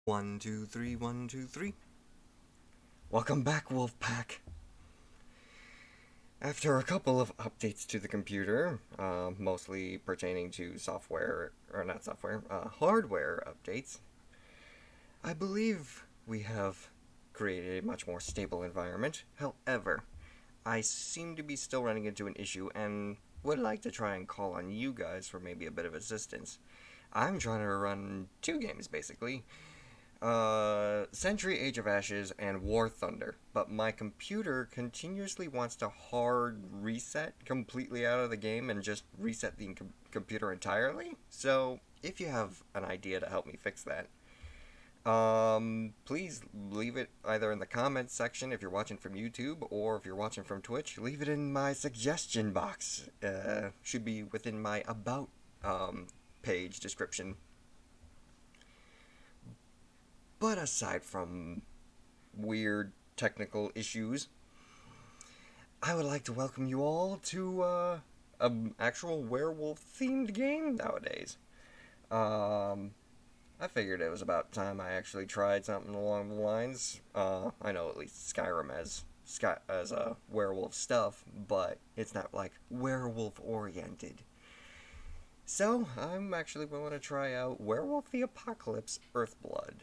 One, two, three, 1, 2, 3. Welcome back, Wolfpack. After a couple of updates to the computer, mostly pertaining to software, or not software, hardware updates, I believe we have created a much more stable environment. However, I seem to be still running into an issue and would like to try and call on you guys for maybe a bit of assistance. I'm trying to run two games basically. Century Age of Ashes and War Thunder, but my computer continuously wants to hard reset completely out of the game and just reset the computer entirely. So, if you have an idea to help me fix that, please leave it either in the comments section if you're watching from YouTube or if you're watching from Twitch. Leave it in my suggestion box. Should be within my about page description. But aside from weird technical issues, I would like to welcome you all to an actual werewolf themed game nowadays. I figured it was about time I actually tried something along the lines. I know at least Skyrim as a werewolf stuff, but it's not like werewolf oriented. So I'm actually willing to try out Werewolf the Apocalypse Earthblood.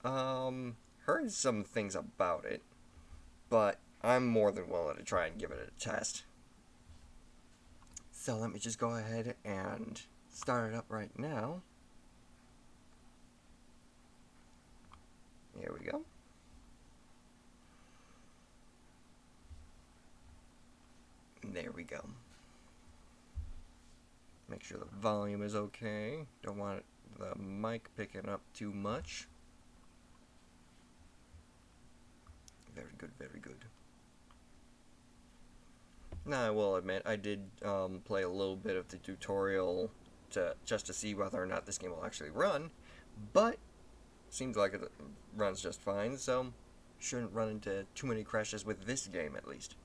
Heard some things about it, but I'm more than willing to try and give it a test. So let me just go ahead and start it up right now. Here we go. There we go. Make sure the volume is okay. Don't want the mic picking up too much. Very good, very good. Now, I will admit, I did play a little bit of the tutorial just to see whether or not this game will actually run, but seems like it runs just fine, so shouldn't run into too many crashes with this game, at least.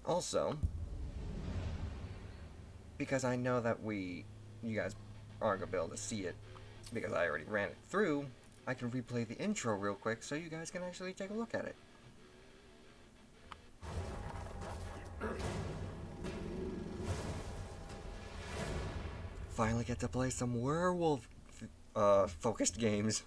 Also, because I know that you guys aren't going to be able to see it, because I already ran it through, I can replay the intro real quick so you guys can actually take a look at it. Finally get to play some werewolf focused games.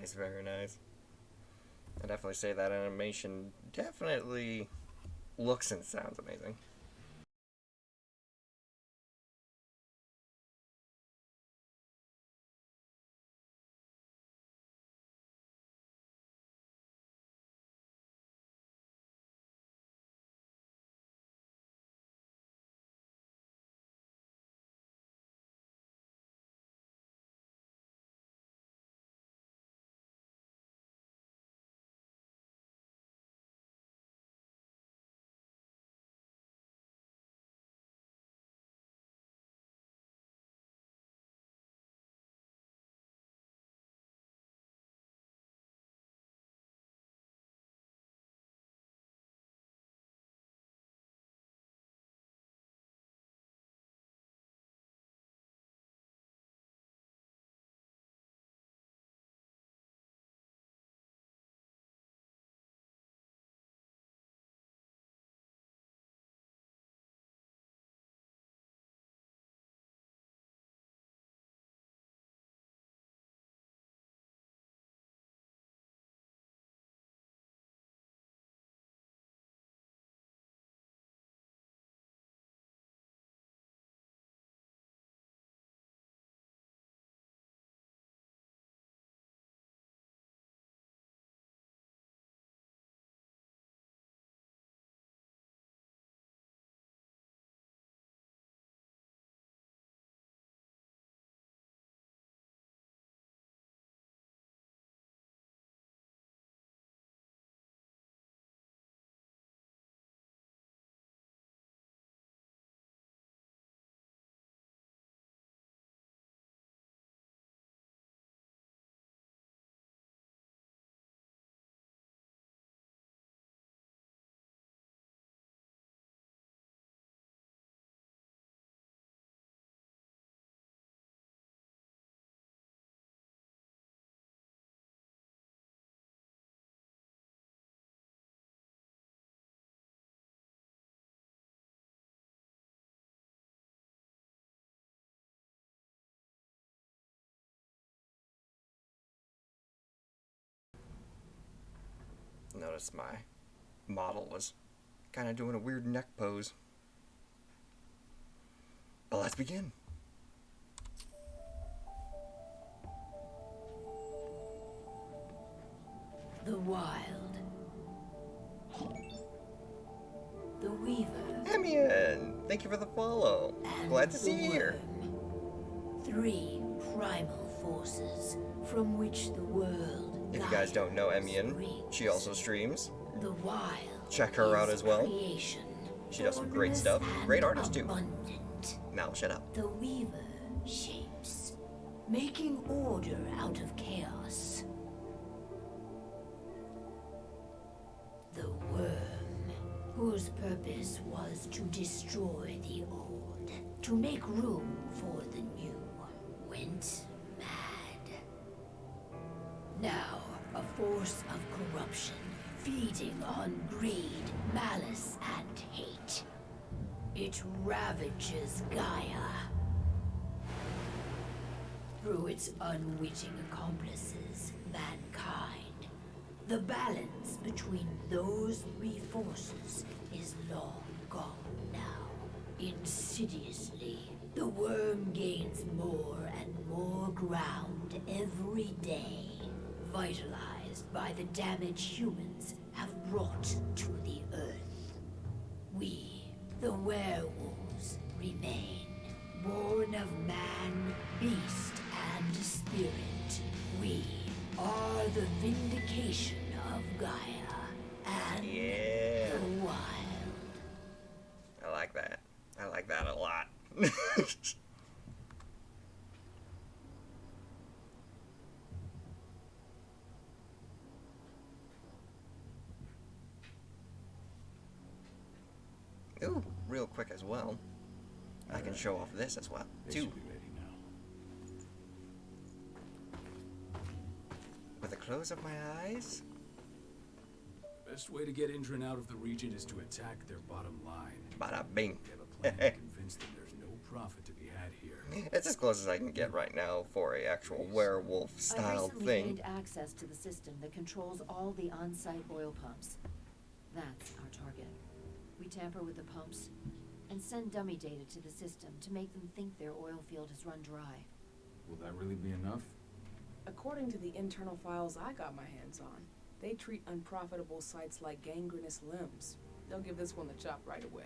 nice, very nice. I definitely say that animation definitely looks and sounds amazing. Notice my model was kind of doing a weird neck pose. But let's begin. The Wild. The Weaver. Emian, thank you for the follow. And Glad to the see you here. Worm. Three primal forces from which the world. If you guys don't know Emian, springs. she also streams. The Wild. Check her out is as well. Creation, She does some great boundless stuff. and Great artist too. Abundant. Now shut up. The Weaver shapes, making order out of chaos. The Worm, whose purpose was to destroy the old, to make room for the new, went mad. Now, a force of corruption, feeding on greed, malice, and hate. It ravages Gaia. Through its unwitting accomplices, mankind, the balance between those three forces is long gone now. Insidiously, the worm gains more and more ground every day, vitalized by the damage humans have brought to the earth. We, the werewolves, remain, born of man, beast, and spirit. We are the vindication of Gaia and Yeah. the wild. I like that. I like that a lot. Ooh, real quick as well. I can show off this as well, They too. should be ready now. With the close of my eyes. Best way to get Indran out of the region is to attack their bottom line. Bada bing. We have a plan to convince them there's no profit to be had here. It's as close as I can get right now for a actual werewolf-style I recently thing. gained access to the system that controls all the on-site oil pumps. That's our target. We tamper with the pumps and send dummy data to the system to make them think their oil field has run dry. Will that really be enough? According to the internal files I got my hands on, they treat unprofitable sites like gangrenous limbs. They'll give this one the chop right away.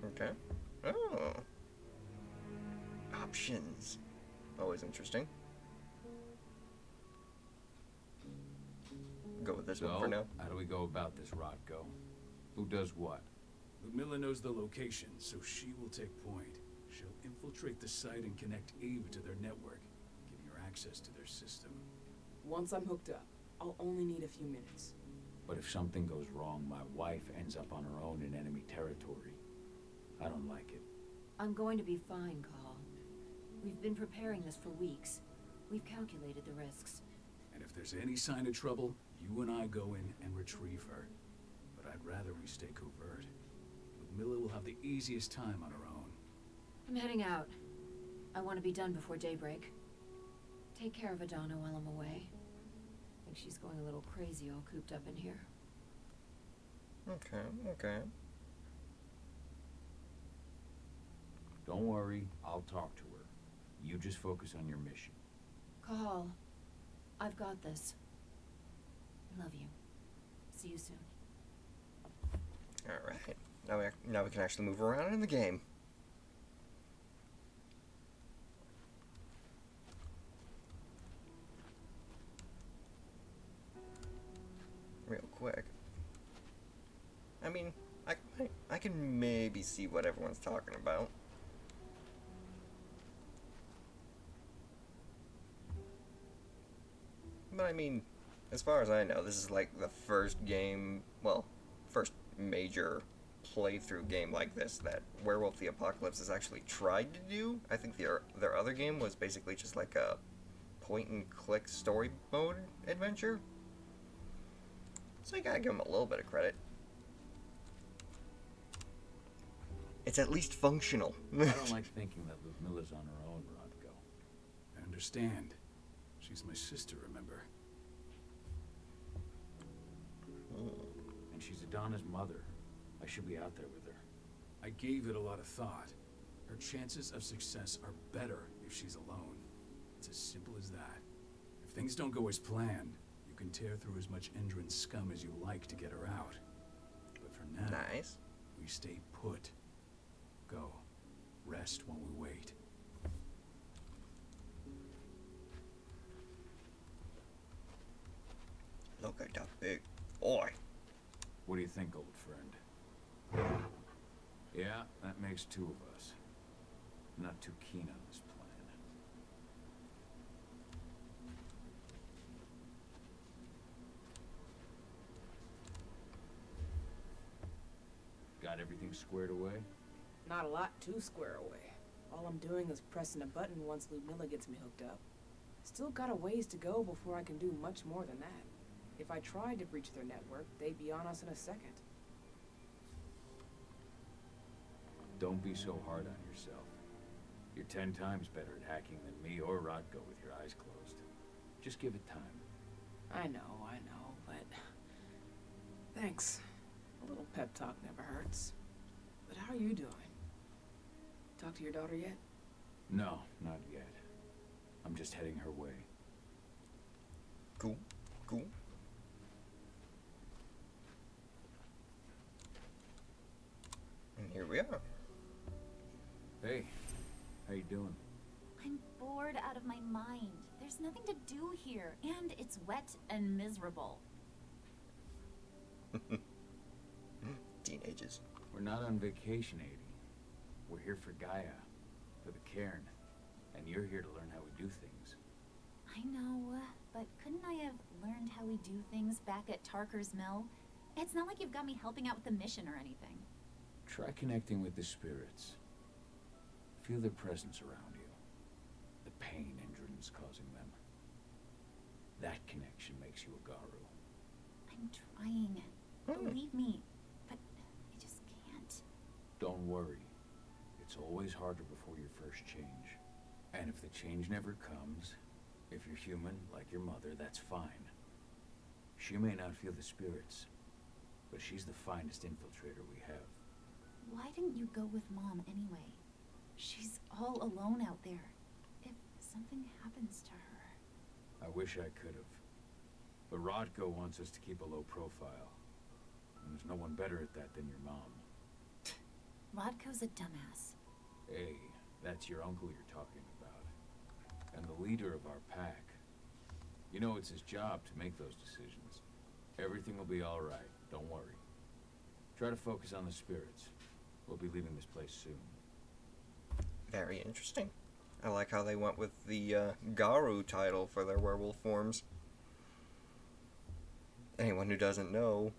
Okay. Oh. Options. Always interesting. Go with this one for now. How do we go about this, Rodko? Who does what? Ludmilla knows the location, so she will take point. She'll infiltrate the site and connect Eve to their network, giving her access to their system. Once I'm hooked up, I'll only need a few minutes. But if something goes wrong, my wife ends up on her own in enemy territory. I don't like it. I'm going to be fine, Call. We've been preparing this for weeks. We've calculated the risks. And if there's any sign of trouble, you and I go in and retrieve her. But I'd rather we stay covert. Ludmilla will have the easiest time on her own. I'm heading out. I want to be done before daybreak. Take care of Adana while I'm away. I think she's going a little crazy all cooped up in here. Okay. Don't worry, I'll talk to her. You just focus on your mission. Call. I've got this. I love you. See you soon. Alright. Now we can actually move around in the game. Real quick. I mean, I can maybe see what everyone's talking about. But I mean, as far as I know, this is like the first game, well, first major playthrough game like this that Werewolf the Apocalypse has actually tried to do. I think their other game was basically just like a point-and-click story mode adventure. So you gotta give them a little bit of credit. It's at least functional. I don't like thinking that Ludmilla's on her own, Rodko. I understand. She's my sister, remember? And she's Adana's mother. I should be out there with her. I gave it a lot of thought. Her chances of success are better if she's alone. It's as simple as that. If things don't go as planned, you can tear through as much Endron scum as you like to get her out. But for now, Nice. we stay put. Go. Rest while we wait. Look at that big boy. What do you think, old friend? Yeah, that makes two of us. I'm not too keen on this plan. Got everything squared away? Not a lot to square away. All I'm doing is pressing a button once Ludmilla gets me hooked up. Still got a ways to go before I can do much more than that. If I tried to breach their network, they'd be on us in a second. Don't be so hard on yourself. You're 10 times better at hacking than me or Rodko with your eyes closed. Just give it time. I know, but... Thanks. A little pep talk never hurts. But how are you doing? Talk to your daughter yet? No, not yet. I'm just heading her way. Cool. And here we are. Hey, how you doing? I'm bored out of my mind. There's nothing to do here, and it's wet and miserable. Teenagers. We're not on vacation, Adie. We're here for Gaia, for the cairn, and you're here to learn how we do things. I know, but couldn't I have learned how we do things back at Tarker's Mill? It's not like you've got me helping out with the mission or anything. Try connecting with the spirits. Feel their presence around you. The pain Endron's causing them. That connection makes you a Garu. I'm trying. Believe me, but I just can't. Don't worry. It's all always harder before your first change. And if the change never comes, if you're human, like your mother, that's fine. She may not feel the spirits, but she's the finest infiltrator we have. Why didn't you go with Mom anyway? She's all alone out there. If something happens to her... I wish I could have. But Rodko wants us to keep a low profile. And there's no one better at that than your mom. Rodko's a dumbass. Hey, that's your uncle you're talking about. And the leader of our pack. You know it's his job to make those decisions. Everything will be all right, don't worry. Try to focus on the spirits. We'll be leaving this place soon. Very interesting. I like how they went with the Garu title for their werewolf forms. Anyone who doesn't know,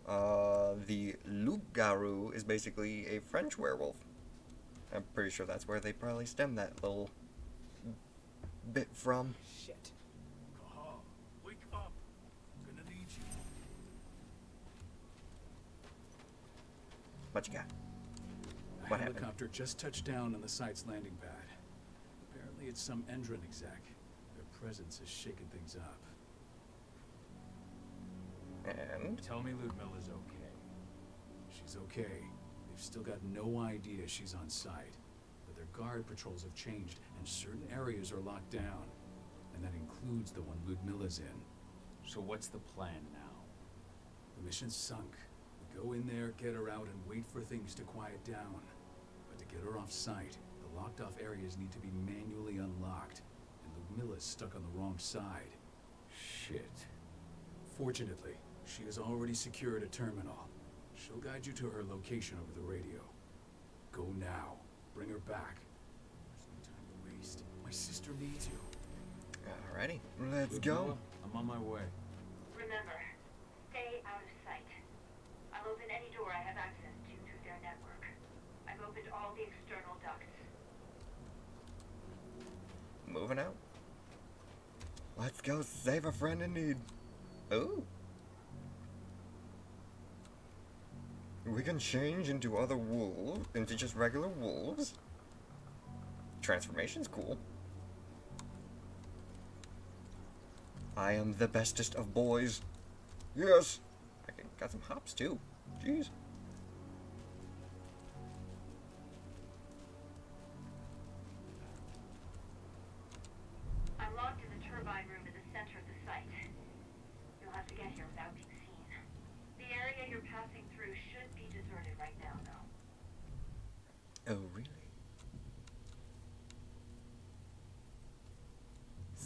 the loup-garou is basically a French werewolf. I'm pretty sure that's where they probably stemmed that little bit from. Shit. Cahal, wake up. I'm gonna need you. What you got? A What happened? helicopter just touched down on the site's landing pad. Apparently it's some Endron exec. Their presence has shaken things up. And? Tell me Ludmilla's okay. She's okay. They've still got no idea she's on site. But their guard patrols have changed, and certain areas are locked down. And that includes the one Ludmilla's in. So what's the plan now? The mission's sunk. We go in there, get her out, and wait for things to quiet down. But to get her off site, the locked-off areas need to be manually unlocked. And Ludmilla's stuck on the wrong side. Shit. Fortunately, she has already secured a terminal. She'll guide you to her location over the radio. Go now. Bring her back. There's no time to waste. My sister needs you. Alrighty, let's go. Ludmilla, I'm on my way. Remember, stay out of sight. I'll open any door I have access to through their network. I've opened all the external ducts. Moving out. Let's go save a friend in need. Ooh. We can change into other wolves, into just regular wolves. Transformation's cool. I am the bestest of boys. Yes. I got some hops too. Jeez. I'm locked in the turbine room in the center of the site. You'll have to get here without being seen. The area you're passing through should be deserted right now, though. Oh, really?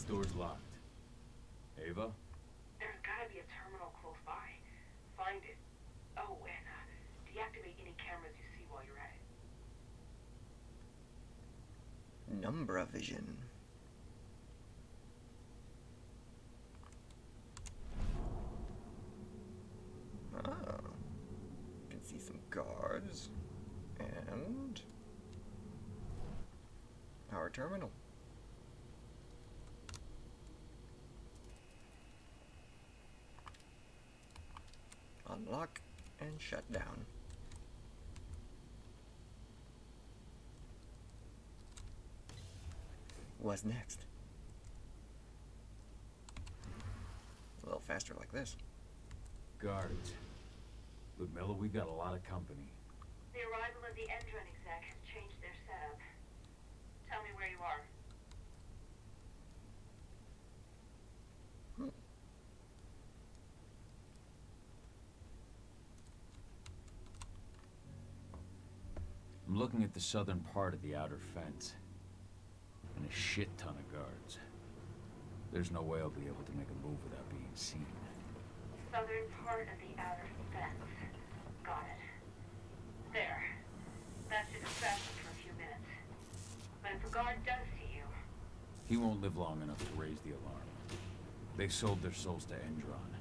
Door's locked. Ava? There's gotta be a terminal close by. Find it. Oh, and deactivate any cameras you see while you're at it. Numbra vision. Ah. Can see some guards. And our terminal. Unlock and shut down. What's next? A little faster like this. Guards. Ludmilla, we got a lot of company. The arrival of the Endron exec has changed their setup. Tell me where you are. I'm looking at the southern part of the outer fence. And a shit ton of guards. There's no way I'll be able to make a move without being seen. Southern part of the outer fence. Got it. There. That should distract them for a few minutes. But if a guard does see you... He won't live long enough to raise the alarm. They sold their souls to Endron.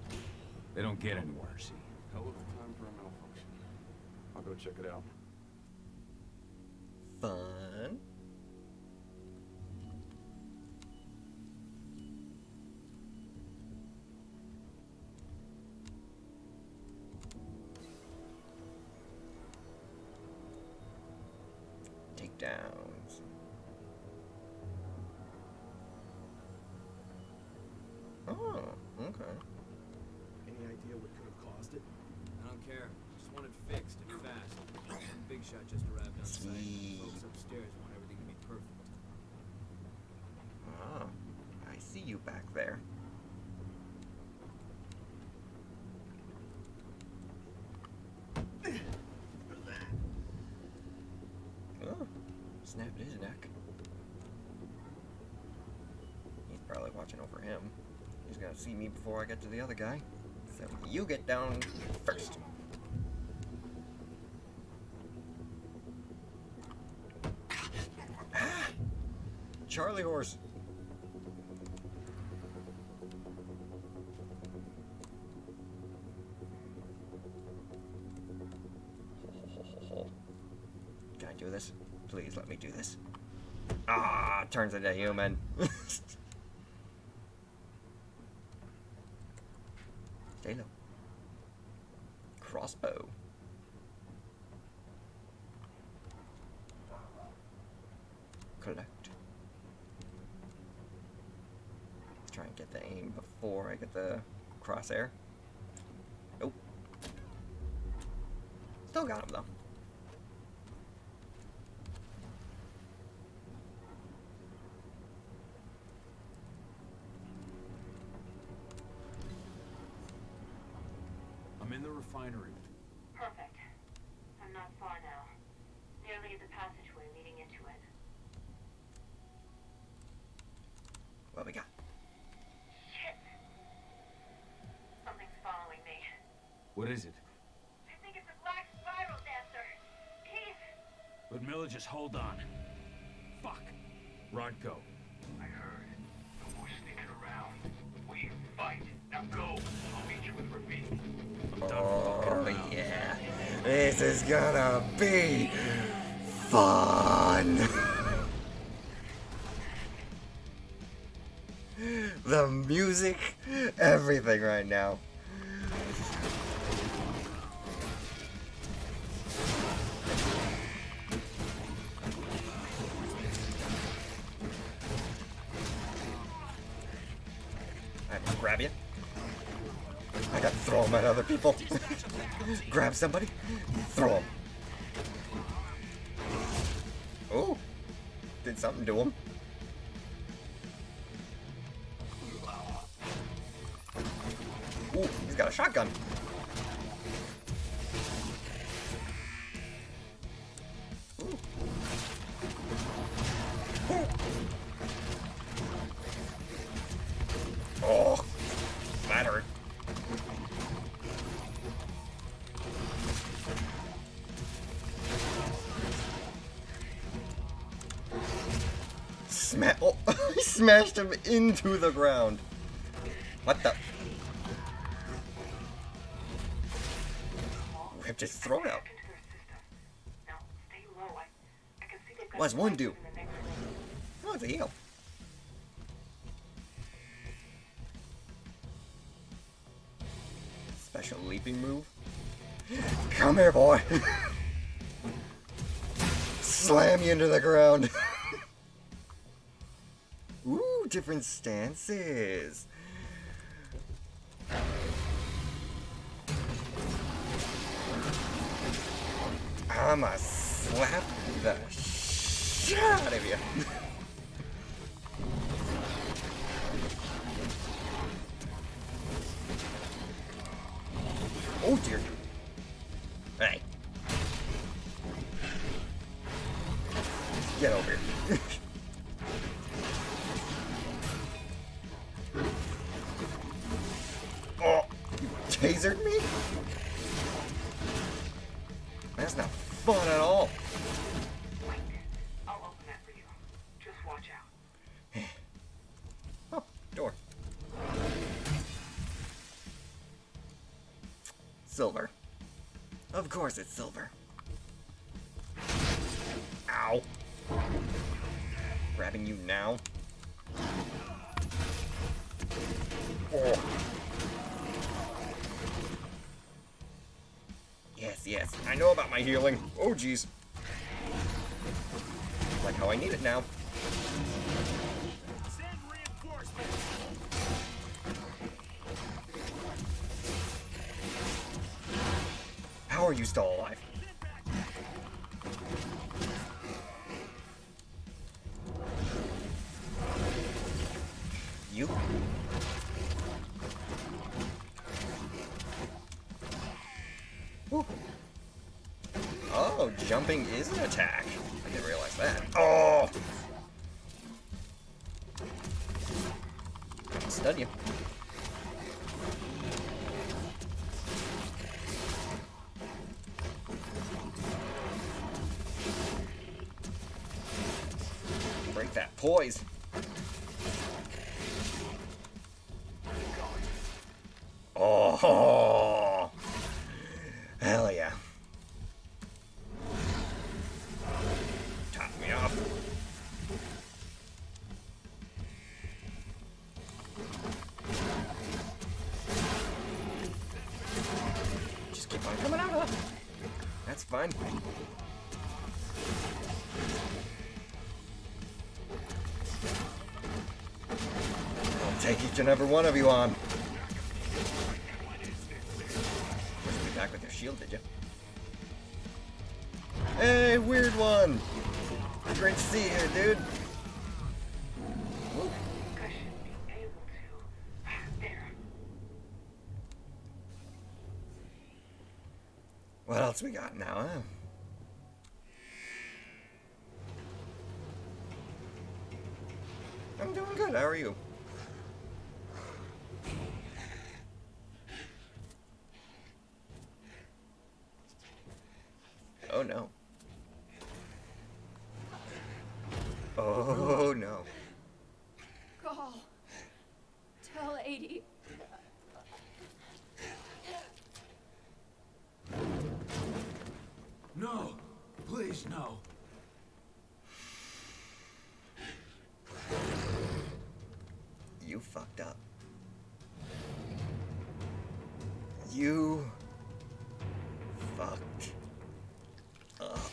They don't get anywhere, see? Hell of a time for a malfunction. I'll go check it out. Fun. Take downs. Oh, okay. Any idea what could have caused it? I don't care. Just want it fixed and fast. Big shot just arrived on site. Sweet. Folks upstairs want everything to be perfect. Ah, I see you back there. Oh, snapped his neck. He's probably watching over him. He's gonna see me before I get to the other guy. So you get down first. Ah! Charlie horse. Can I do this? Please let me do this. Ah, turns into human. Stay low. Crossbow. Collect. Try and get the aim before I get the crosshair. Nope. Still got him though. I'm in the refinery. Perfect. I'm not far now. Nearly at the passageway leading into it. What we got? Shit! Something's following me. What is it? I think it's a black spiral dancer. Keith! But Miller, just hold on. Fuck. Rod, go. I heard. No more sneaking around. We fight. Now go. I'll meet you with Ravine. Oh yeah. This is gonna be fun. The music, everything right now. I can grab you. I gotta throw them at other people. Grab somebody, throw them. Oh, did something to him. Ooh, he's got a shotgun. Ooh. Ooh. Oh, that hurt. Oh, he smashed him into the ground. What the? Ripped his throat out. What does one do? Oh, it's a heal. Special leaping move. Come here, boy. Slam you into the ground. Ooh, different stances. I'ma slap the shit out of you. Oh dear. Hey. Get over here. Oh, you tasered me? That's not fun at all. Wait. I'll open that for you. Just watch out. Oh, door. Silver. Of course it's silver. Ow. Grabbing you now. Oh. Yes, yes. I know about my healing. Oh, jeez. like how I need it now. Send reinforcements. How are you still alive? You? Woo. Oh, jumping is an attack. I didn't realize that. Oh! Stun you. Break that poise. Oh, hell yeah. Top me off. Just keep on coming out, huh? That's fine. I'll take each and every one of you on. Back with your shield, did you? Hey, weird one! Great to see you here, dude. Whoop. I should be able to. There. What else we got now, huh? I'm doing good. How are you? Oh no. Oh no. Call. Tell 80. No! Please, no. You fucked up. You fucked up.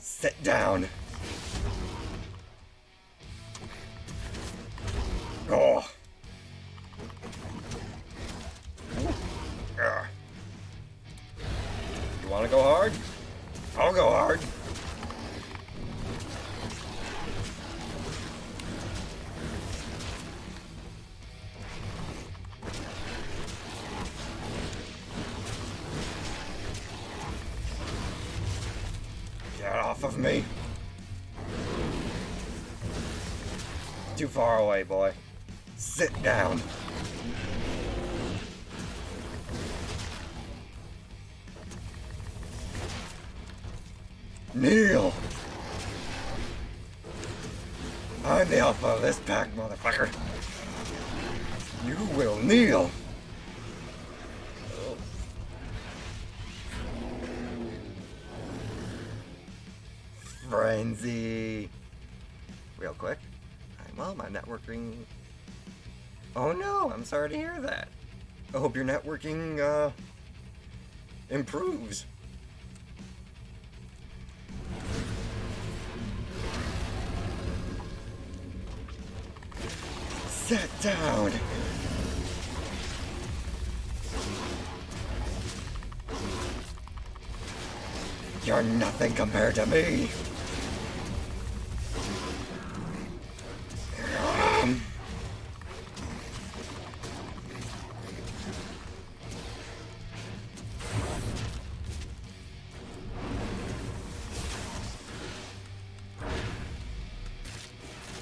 Sit down. Oh. Ugh. You want to go hard? I'll go hard. Get off of me. Too far away, boy. Sit down. Kneel. I'm the alpha of this pack, motherfucker. You will kneel. Frenzy. Real quick. Well, my networking... Oh no, I'm sorry to hear that. I hope your networking, improves. Sit down. You're nothing compared to me.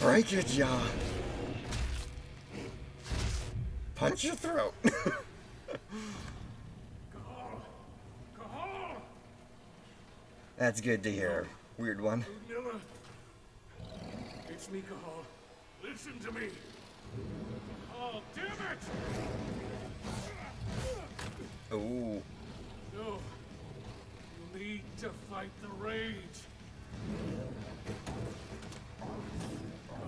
Break your jaw. Punch your throat. That's good to hear. Weird one. Miller. It's me, Cahal. Listen to me. Oh, damn it! Ooh. No. You need to fight the rage.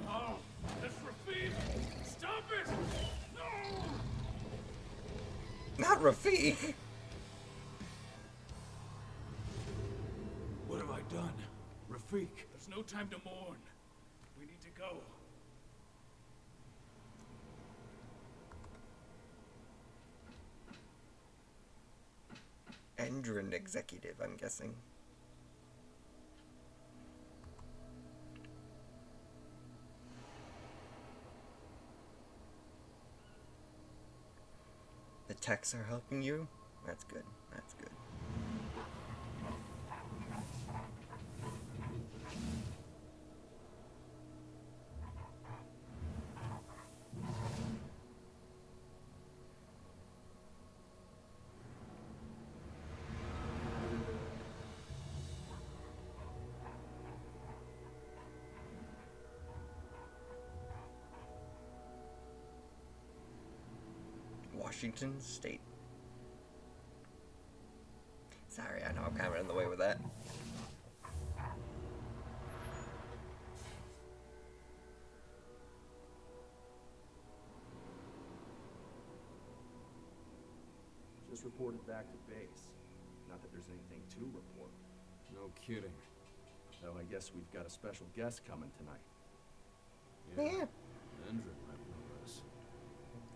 Oh, that's Rafik! Stop it! No! Not Rafik! What have I done? Rafik, there's no time to mourn. We need to go. Endrin executive, I'm guessing. The techs are helping you? That's good. That's good. Washington State. Sorry, I know I'm kind of in the way with that. Just reported back to base. Not that there's anything to report. No kidding. Though I guess we've got a special guest coming tonight. Yeah. Andrew might know us.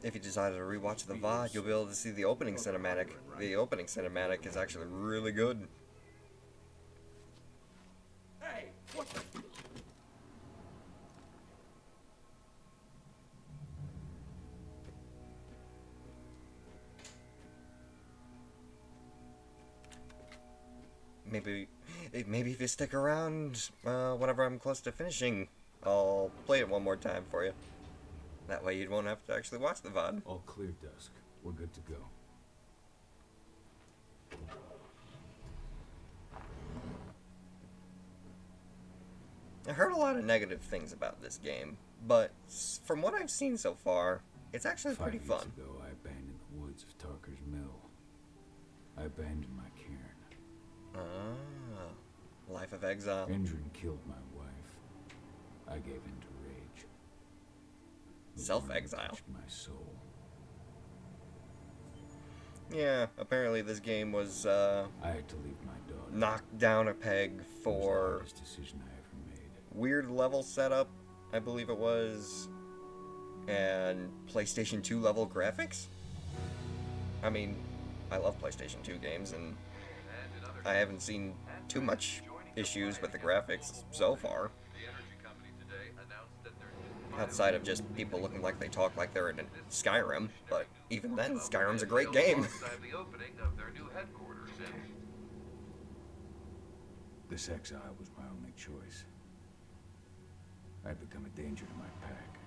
If you decided to rewatch the VOD, you'll be able to see the opening cinematic. The opening cinematic is actually really good. Hey, what the? Maybe if you stick around, whenever I'm close to finishing, I'll play it one more time for you. That way you won't have to actually watch the VOD. All clear, Dusk. We're good to go. I heard a lot of negative things about this game, but from what I've seen so far, it's actually pretty 5 years fun. ago, I abandoned the woods of Tarker's Mill. I abandoned my cairn. Ah, life of exile. Endrin killed my wife. I gave in to rage. The Self-exile. burn touched my soul. Yeah, apparently this game was I had to leave my daughter. knocked down a peg It was the for hardest decision I ever made. weird level setup, I believe it was, and PlayStation 2 level graphics. I mean, I love PlayStation 2 games, and I haven't seen too much issues with the graphics so far. Outside of just people looking like they talk like they're in Skyrim, but even then, Skyrim's a great game. This exile was my only choice. I had become a danger to my pack.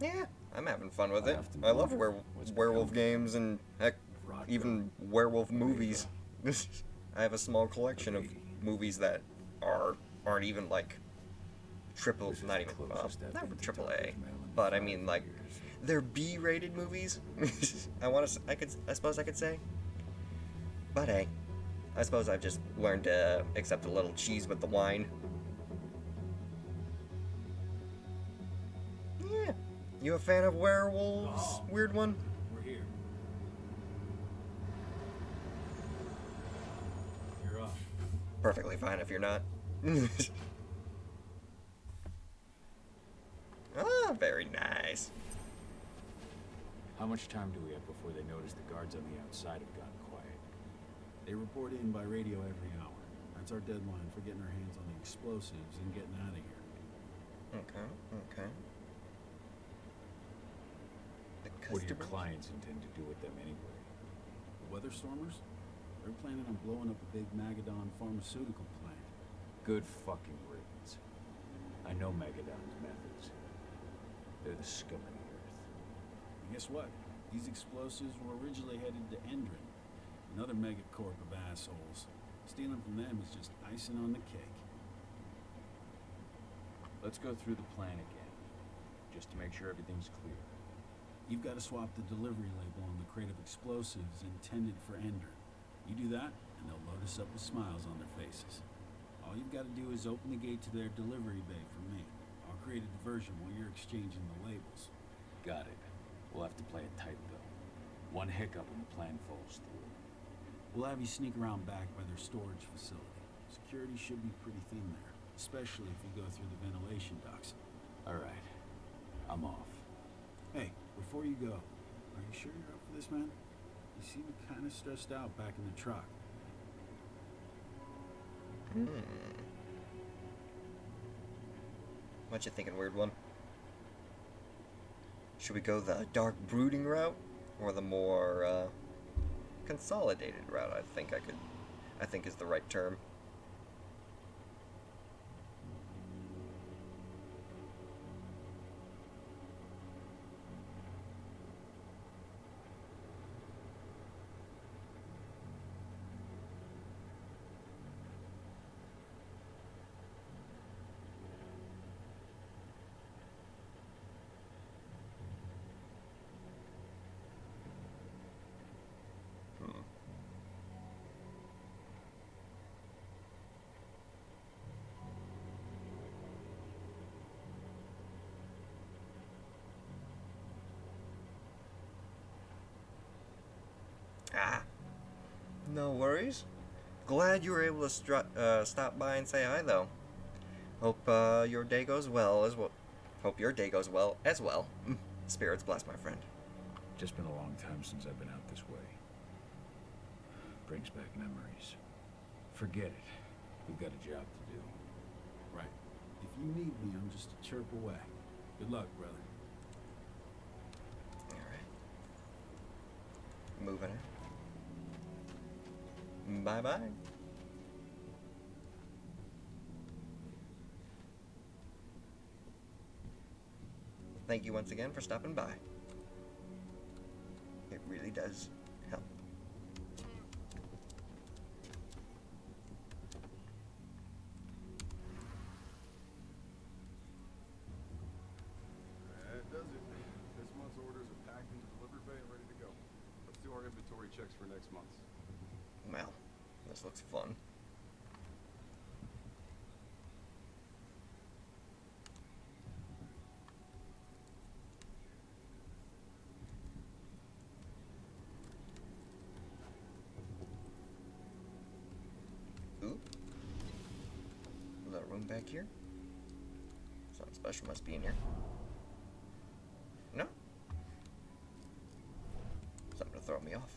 Yeah, I'm having fun with I it. often I love wonder what's werewolf become games and, heck, Rodko, even werewolf movies. I have a small collection of movies that aren't even like triple, This is not the even closest I've not been to triple A, Tarker's Mill in but I 5 mean like years. they're B-rated movies. I suppose I could say, but hey, I suppose I've just learned to accept a little cheese with the wine. Yeah, you a fan of werewolves? Oh. Weird one. We're here. You're up. Perfectly fine if you're not. Ah, very nice. How much time do we have before they notice the guards on the outside have gotten quiet? They report in by radio every hour. That's our deadline for getting our hands on the explosives and getting out of here. Okay. The What do your customers? clients intend to do with them anyway? The Weatherstormers? They're planning on blowing up a big Magadon pharmaceutical plant. Good fucking riddance. I know Megadon's methods. They're the scum of the earth. And guess what? These explosives were originally headed to Endrin, another megacorp of assholes. Stealing from them is just icing on the cake. Let's go through the plan again, just to make sure everything's clear. You've got to swap the delivery label on the crate of explosives intended for Endrin. You do that, and they'll load us up with smiles on their faces. All you've got to do is open the gate to their delivery bay for me. I'll create a diversion while you're exchanging the labels. Got it. We'll have to play it tight, though. One hiccup and the plan falls through. We'll have you sneak around back by their storage facility. Security should be pretty thin there, especially if you go through the ventilation ducts. All right. I'm off. Hey, before you go, are you sure you're up for this, man? You seem kind of stressed out back in the truck. What you thinking, weird one? Should we go the dark brooding route or the more consolidated route? I think is the right term. Ah, no worries. Glad you were able to stop by and say hi, though. Hope your day goes well as well. Hope your day goes well as well. Spirits bless, my friend. Just been a long time since I've been out this way. Brings back memories. Forget it. We've got a job to do. Right. If you need me, I'm just a chirp away. Good luck, brother. Alright. Moving on. Bye-bye. Thank you once again for stopping by. It really does help. That does it. This month's orders are packed into delivery bay and ready to go. Let's do our inventory checks for next month. Well, this looks fun. Ooh. A little room back here. Something special must be in here. No? Something to throw me off.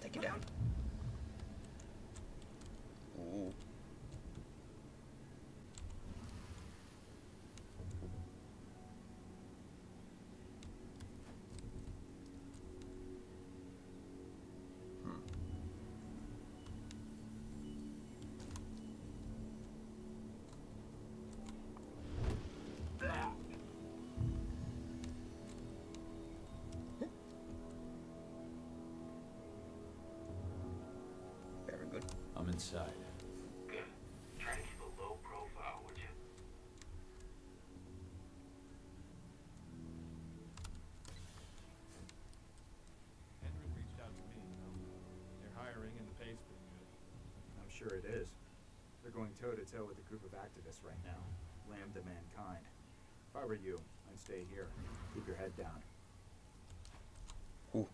Take it down. Ooh. Very good. I'm inside. Good. Try to keep a low profile, would you? Hendren reached out to me, They're hiring and the pay's pretty good. I'm sure it is. They're going toe-to-toe with a group of activists right now. Lambda mankind. If I were you, I'd stay here. Keep your head down. Ooh.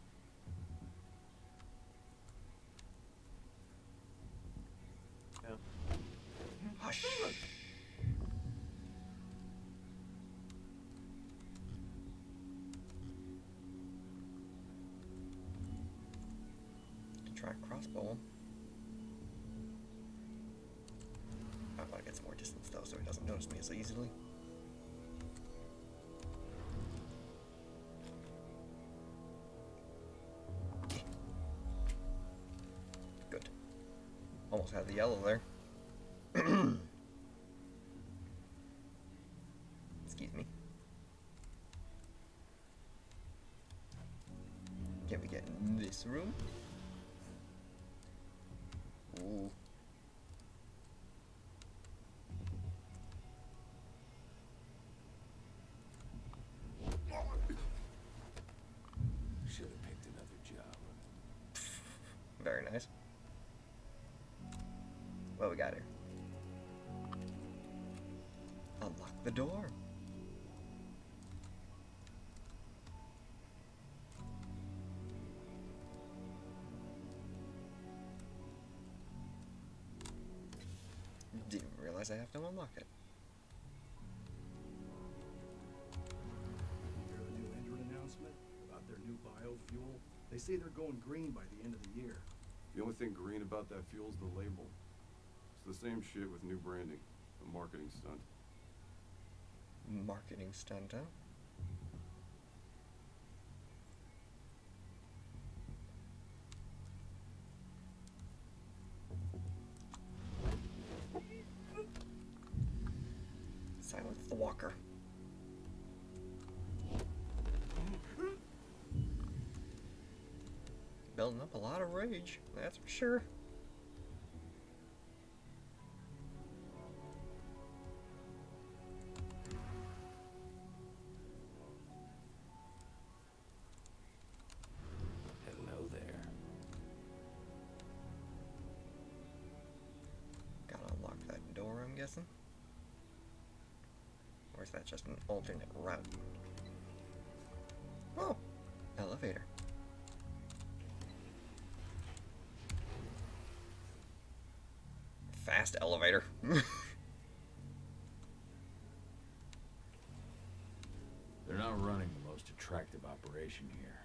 Yeah. Hush. Try a crossbow him. I want to get some more distance though, so he doesn't notice me as easily. Good. Almost had the yellow there. Excuse me. Can we get in this room? Ooh. nice. What we got here? Unlock the door. Didn't realize I have to unlock it. Hear the new Endrin announcement about their new biofuel? They say they're going green by the end of the year. The only thing green about that fuel's the label. It's the same shit with new branding. A marketing stunt. Marketing stunt, huh? Silence the walker. Building up a lot of rage, that's for sure. Hello there. Gotta unlock that door, I'm guessing. Or is that just an alternate route? Oh, elevator. Fast elevator. They're not running the most attractive operation here.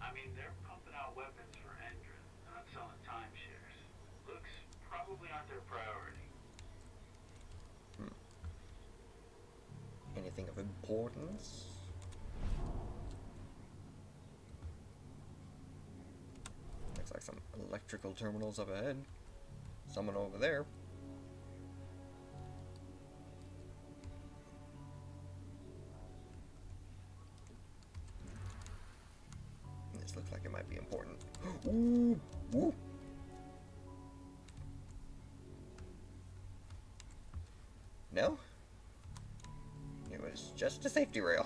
I mean, they're pumping out weapons for Endrin, not selling timeshares. Looks probably aren't their priority. Anything of importance? Looks like some electrical terminals up ahead. Someone over there. This looks like it might be important. Ooh, ooh. No? It was just a safety rail.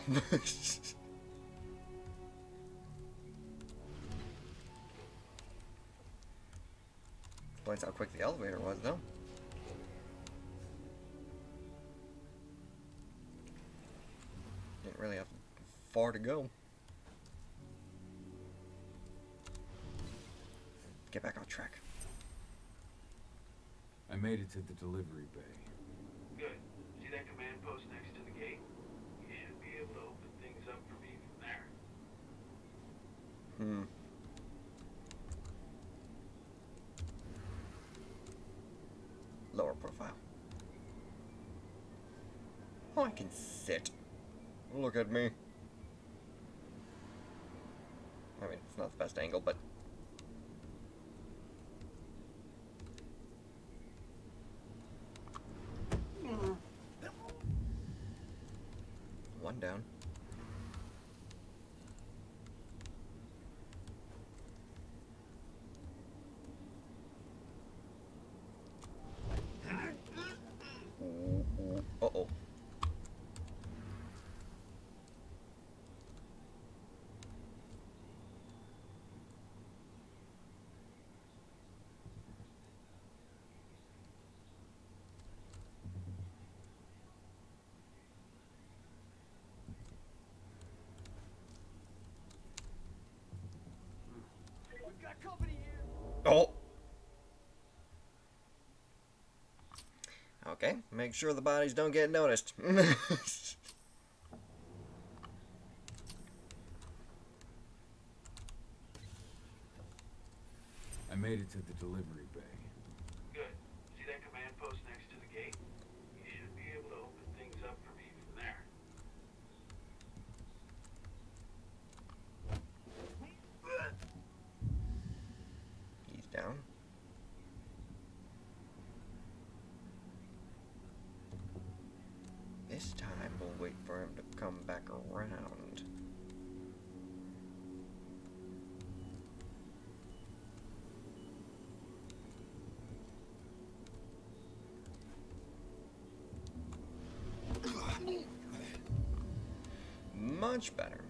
Explains how quick the elevator was, though. Didn't really have far to go. Get back on track. I made it to the delivery bay. Good. See that command post next to the gate? You should be able to open things up for me from there. Lower profile. Oh, I can sit. Look at me. I mean, it's not the best angle, but... One down. Uh-oh. We've got company here. Oh! Okay, make sure the bodies don't get noticed. I made it to the delivery bay. Good. See that command post next to the gate? You should be able to open things up for me from there. He's down. This time we'll wait for him to come back around. Much better.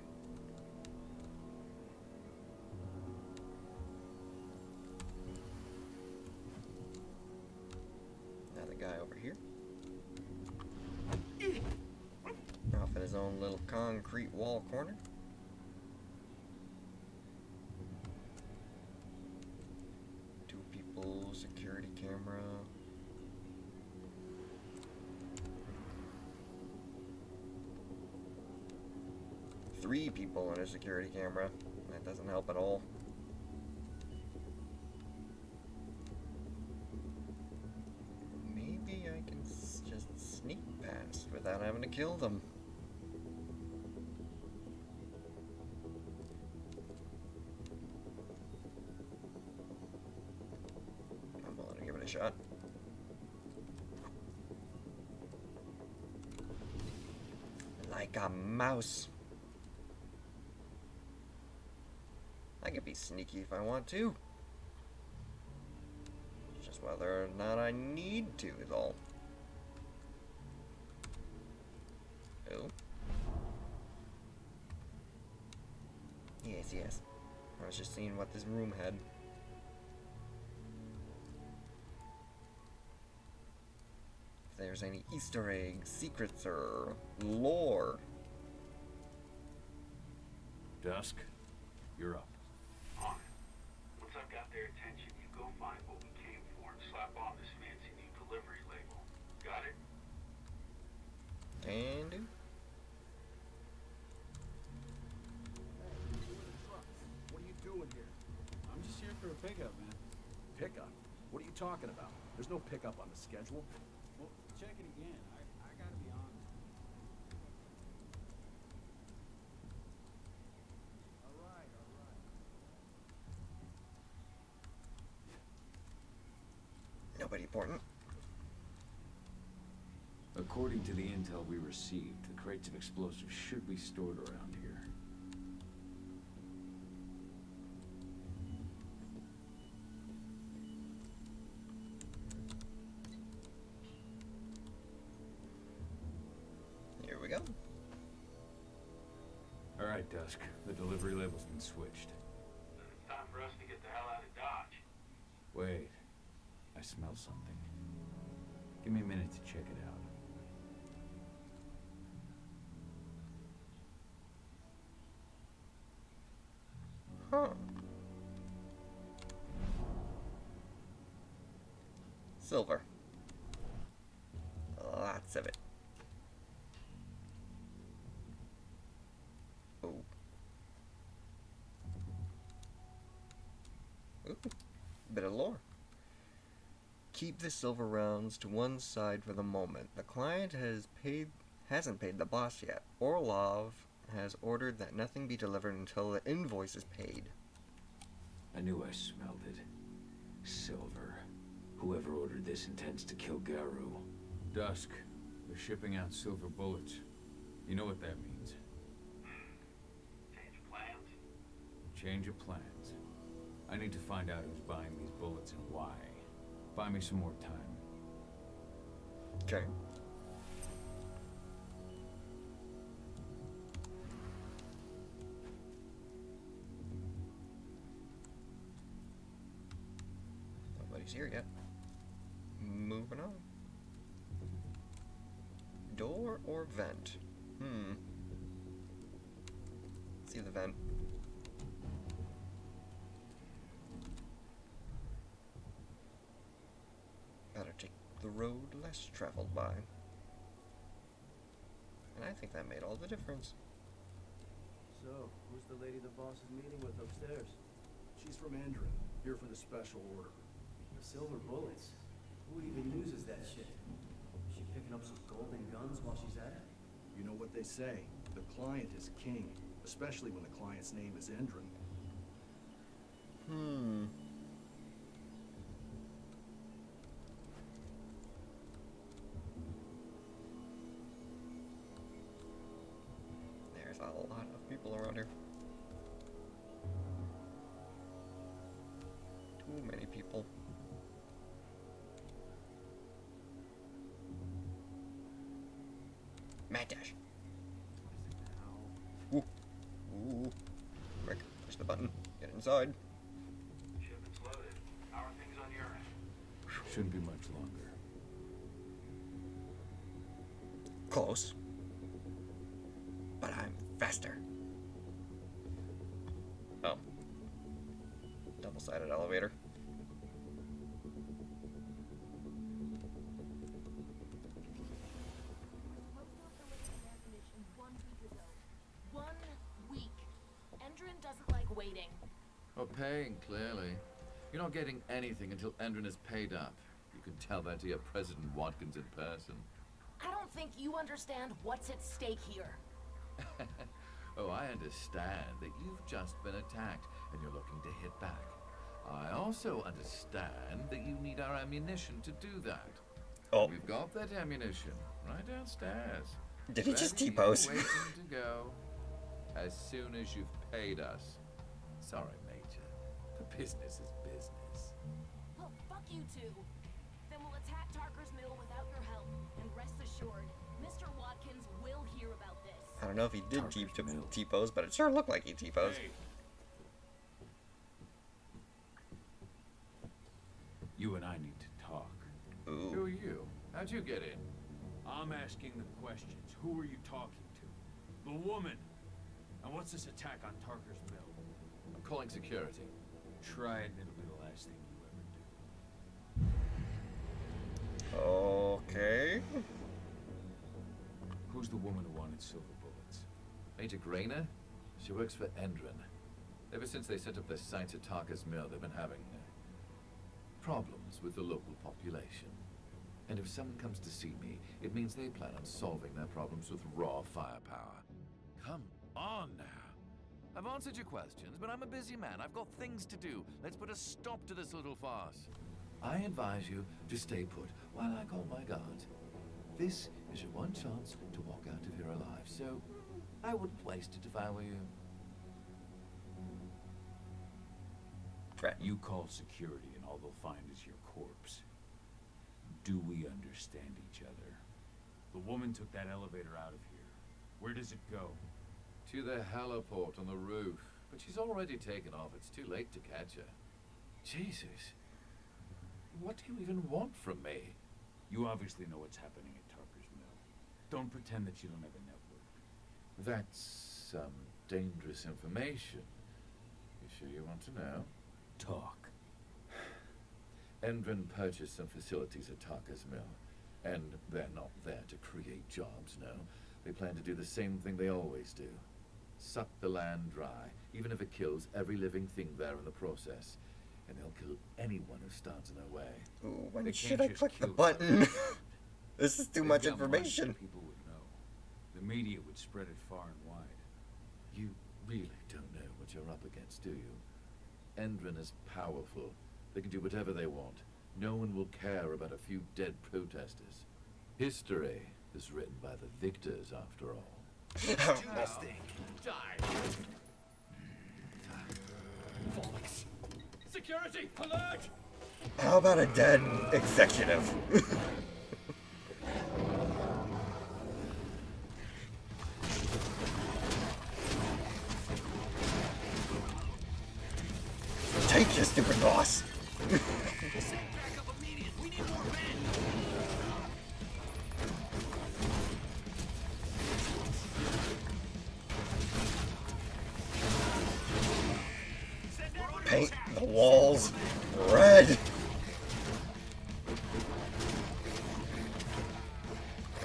own little concrete wall corner. Two people, security camera. Three people in a security camera. That doesn't help at all. Maybe I can just sneak past without having to kill them. I'm willing to give it a shot. Like a mouse. I could be sneaky if I want to. It's just whether or not I need to is all. Oh. Yes, yes. I was just seeing what this room had. If there's any Easter eggs, secrets, or lore. Dusk, you're up. On it. Once I've got their attention, you go find what we came for and slap on this fancy new delivery label. Got it? Can do. What are you doing here? I'm just here for a pickup, man. Pickup? What are you talking about? There's no pickup on the schedule. Well, check it again. I gotta be honest. All right. Nobody important. According to the intel we received, the crates of explosives should be stored around here. Here we go. All right, Dusk. The delivery label's been switched. Then it's time for us to get the hell out of Dodge. Wait. I smell something. Give me a minute to check it out. Huh. Silver. Lots of it. Oh. Ooh. Bit of lore. Keep the silver rounds to one side for the moment. The client hasn't paid the boss yet. Orlov has ordered that nothing be delivered until the invoice is paid. I knew I smelled it. Silver. Whoever ordered this intends to kill Garu. Dusk. They're shipping out silver bullets. You know what that means. Change of plans? Change of plans. I need to find out who's buying these bullets and why. Buy me some more time. Okay. Nobody's here yet. Moving on. Door or vent? Let's see the vent. Better take the road less traveled by. And I think that made all the difference. So, who's the lady the boss is meeting with upstairs? She's from Endrin, here for the special order. The silver bullets. Who even uses that shit? Is she picking up some golden guns while she's at it? You know what they say, the client is king, especially when the client's name is Endrin. There's a lot of people around here. Too many people. Mad dash. Ooh. Ooh. Quick, push the button. Get inside. Shipment's loaded. How are things on your end? Shouldn't be much longer. but I'm faster. Oh. Double-sided elevator. Doesn't like waiting. Well, paying, clearly. You're not getting anything until Endrin is paid up. You can tell that to your President Watkins in person. I don't think you understand what's at stake here. Oh, I understand that you've just been attacked and you're looking to hit back. I also understand that you need our ammunition to do that. Oh. We've got that ammunition right downstairs. Did he just Ready and T-pose? waiting to go. As soon as you've paid us. Sorry, Major. The business is business. Well, fuck you two. Then we'll attack Tarker's Mill without your help. And rest assured, Mr. Watkins will hear about this. I don't know if he did T-pose, but it sure looked like he T-posed. Hey. You and I need to talk. Ooh. Who are you? How'd you get in? I'm asking the questions. Who are you talking to? The woman. And what's this attack on Tarker's Mill? I'm calling security. Try it and it'll be the last thing you ever do. Okay. Who's the woman who wanted silver bullets? Major Grainer? She works for Endrin. Ever since they set up their sites at Tarker's Mill, they've been having problems with the local population. And if someone comes to see me, it means they plan on solving their problems with raw firepower. Come on now. I've answered your questions, but I'm a busy man. I've got things to do. Let's put a stop to this little farce. I advise you to stay put while I call my guards. This is your one chance to walk out of here alive, so I wouldn't waste it if I were you. Right. You call security and all they'll find is your corpse. Do we understand each other? The woman took that elevator out of here. Where does it go? To the heliport on the roof. But she's already taken off. It's too late to catch her. Jesus. What do you even want from me? You obviously know what's happening at Tarker's Mill. Don't pretend that you don't have a network. That's some dangerous information. You sure you want to know? Talk. Endrin purchased some facilities at Tarker's Mill. And they're not there to create jobs, no. They plan to do the same thing they always do. Suck the land dry, even if it kills every living thing there in the process. And they'll kill anyone who stands in their way. Ooh, when They should can't I just click the kill button? This is too They've much got money, information. People would know. The media would spread it far and wide. You really don't know what you're up against, do you? Endrin is powerful. They can do whatever they want. No one will care about a few dead protesters. History is written by the victors, after all. Oh. Die! Bollocks! Security! Alert! How about a dead executive? Take your stupid boss. Paint the walls red.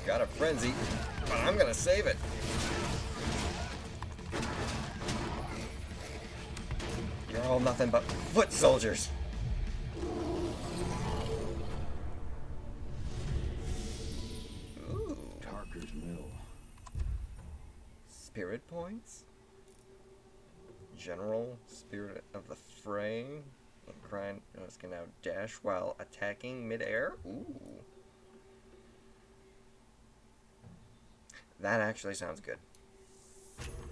Got a frenzy, but I'm gonna save it. You're all nothing but foot soldiers. Ooh. Tarker's Mill. Spirit points? General spirit of the fray. Grind can now dash while attacking midair. Ooh. That actually sounds good.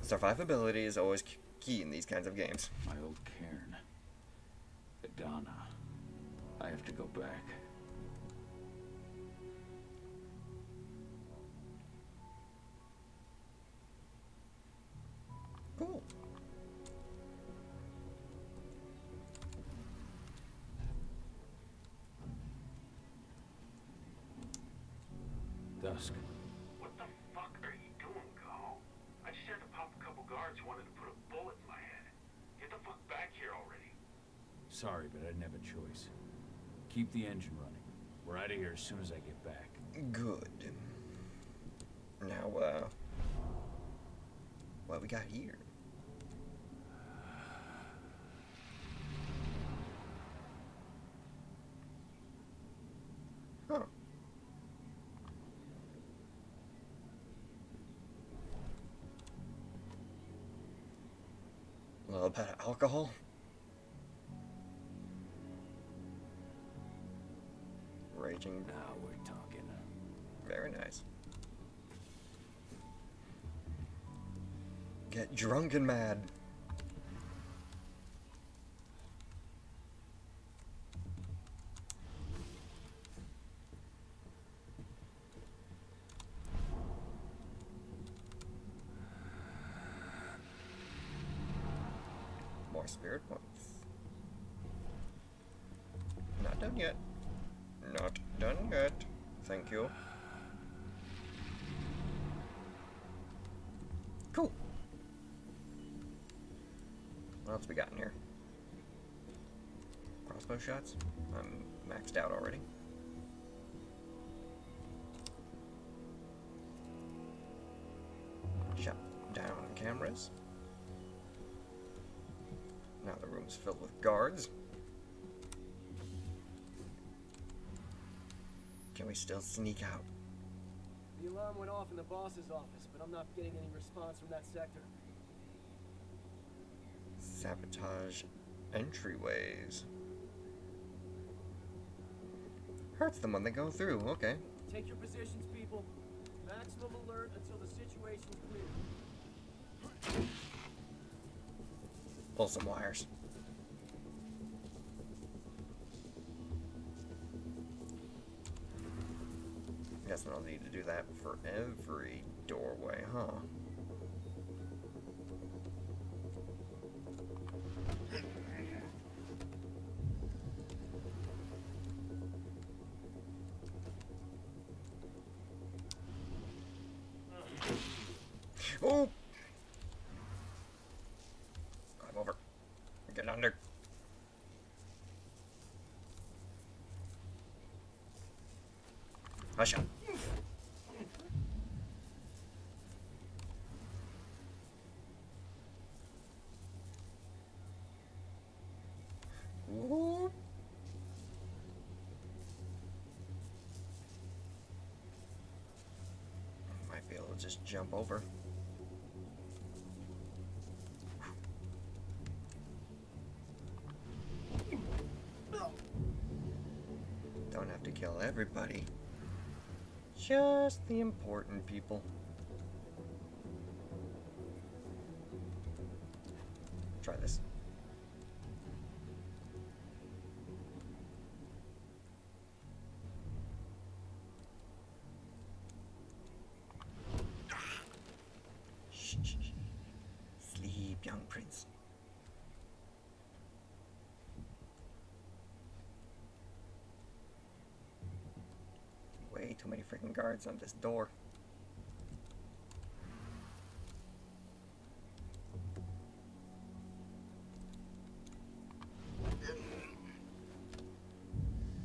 Survivability is always key in these kinds of games. My old cairn. Adana. I have to go back. Cool. Dusk. What the fuck are you doing, Go? I just guards wanted to put a bullet in my head. Get the fuck back here already. Sorry, but I didn't have a choice. Keep the engine running. We're out of here as soon as I get back. Good. Now, what we got here? Huh. A little bit of alcohol. Raging. Now we're talking. Very nice. Get drunk and mad. More spirit points. Not done yet. Not done yet. Thank you. Cool. What else we got in here? Crossbow shots? I'm maxed out already. Shut down cameras. Now the room's filled with guards. Can we still sneak out? The alarm went off in the boss's office, but I'm not getting any response from that sector. Sabotage entryways. Hurts them when they go through, okay. Take your positions, people. Maximum alert until the situation's clear. Pull some wires. Guess I'll need to do that for every doorway, huh? Oh! Climb over. Get under. Hush up. Ooh. Might be able to just jump over. Don't have to kill everybody. Just the important people. Try this. Shh, shh, shh. Sleep, young prince. Way too many freaking guards on this door.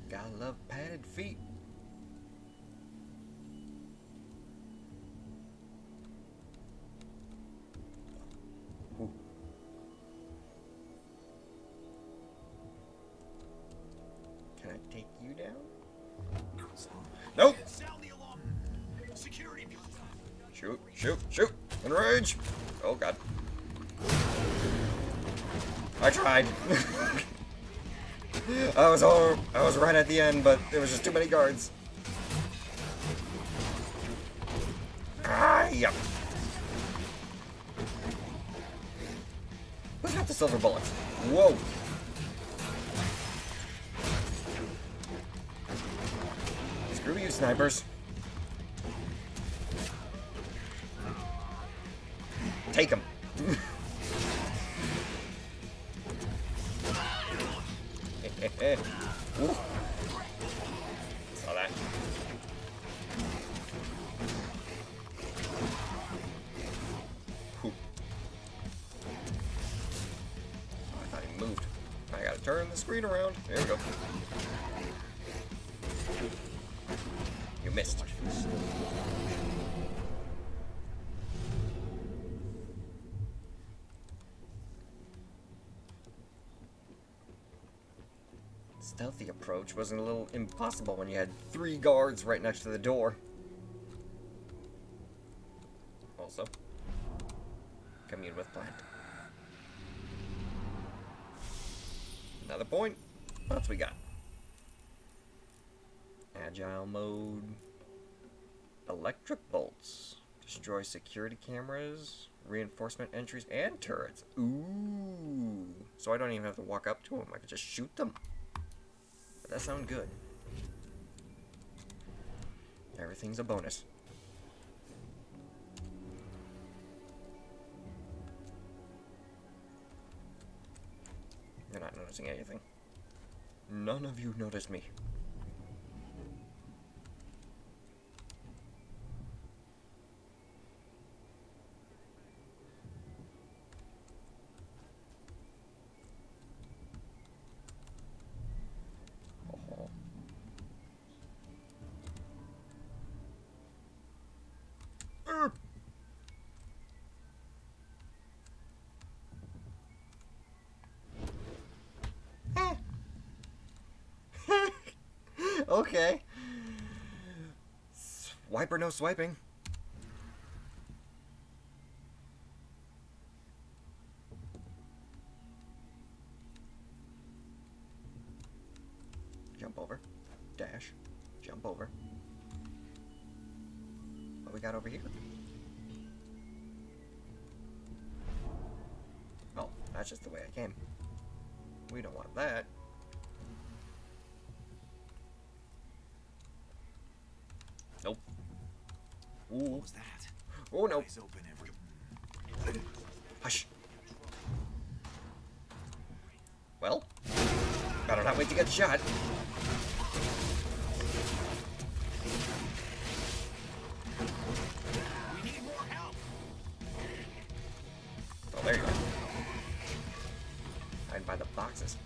Gotta love padded feet. Ooh. Can I take you down? Nope. Shoot, shoot, shoot. Enrage. Oh god. I tried. I was right at the end, but there was just too many guards. Ah, yep. Who's got the silver bullets? Whoa. Screw you, snipers. Take him. Saw that. Whew. the screen around. There we go. You missed. Stealthy approach wasn't a little impossible when you had 3 guards right next to the door. Also, commune with plant. Another point. What else we got? Agile mode. Electric bolts. Destroy security cameras, reinforcement entries, and turrets. Ooh. So I don't even have to walk up to them. I can just shoot them. But that sounds good. Everything's a bonus. You're not noticing anything. None of you noticed me. Oh. Okay. Swipe or no swiping. Jump over. Dash. Jump over. What we got over here? Oh, that's just the way I came. We don't want that. Nope. Ooh. What was that? Oh no. Eyes open every... Hush. Well, better not wait to get shot. We need more help. Oh, there you are. Hide by the boxes.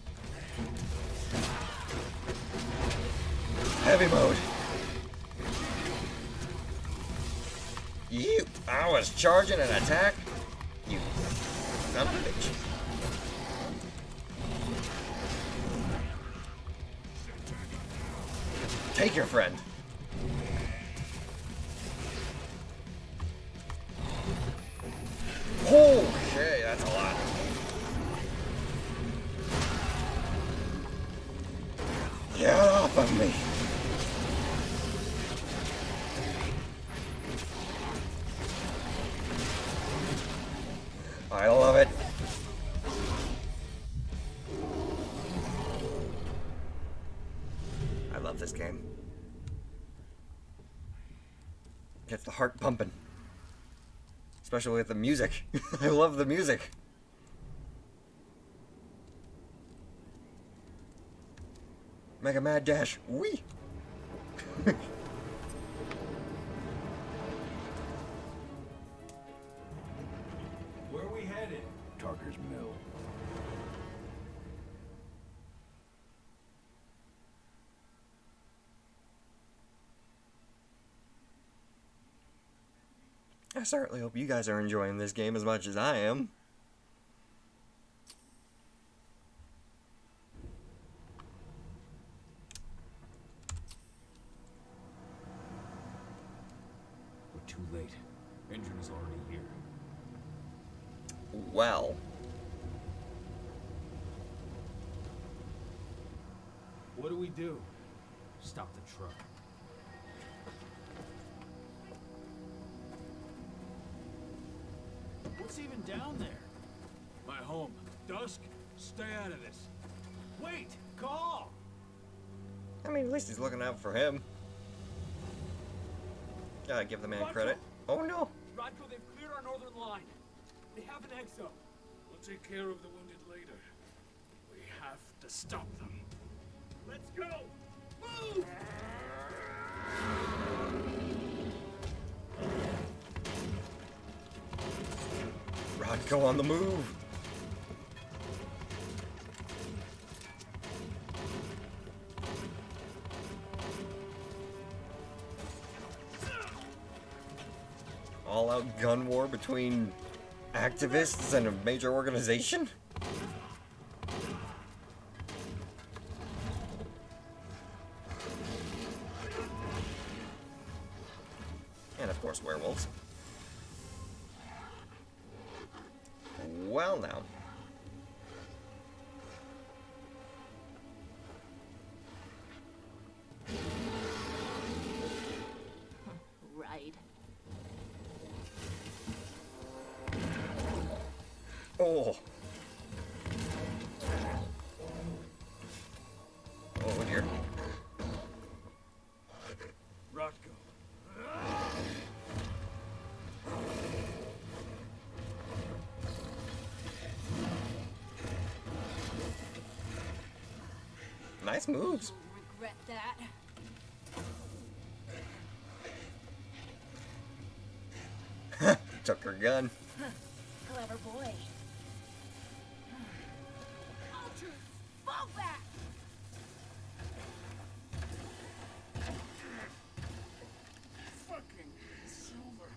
Heavy mode. You! I was charging an attack. You son of a bitch. Take your friend. Okay, that's a lot. Get off of me. I love it. I love this game. Gets the heart pumping. Especially with the music. I love the music. Mega Mad Dash. Wee! Where are we headed? Tarker's Mill. I certainly hope you guys are enjoying this game as much as I am. We're too late. Engine is already here. Well. What do we do? Stop the truck. What's even down there? My home. Dusk, stay out of this. Wait! Call! I mean, at least he's looking out for him. Gotta give the man credit. Oh no! Rodko, they've cleared our northern line. They have an exo. We'll take care of the wounded later. We have to stop them. Let's go! Move! Rodko on the move. all-out gun war between activists and a major organization? And of course, werewolves. Well, now. Right. Oh. Oh dear. Rotko. Nice moves. Regret that. Took her gun. Clever boy. Ultra, fall back! Fucking Silver.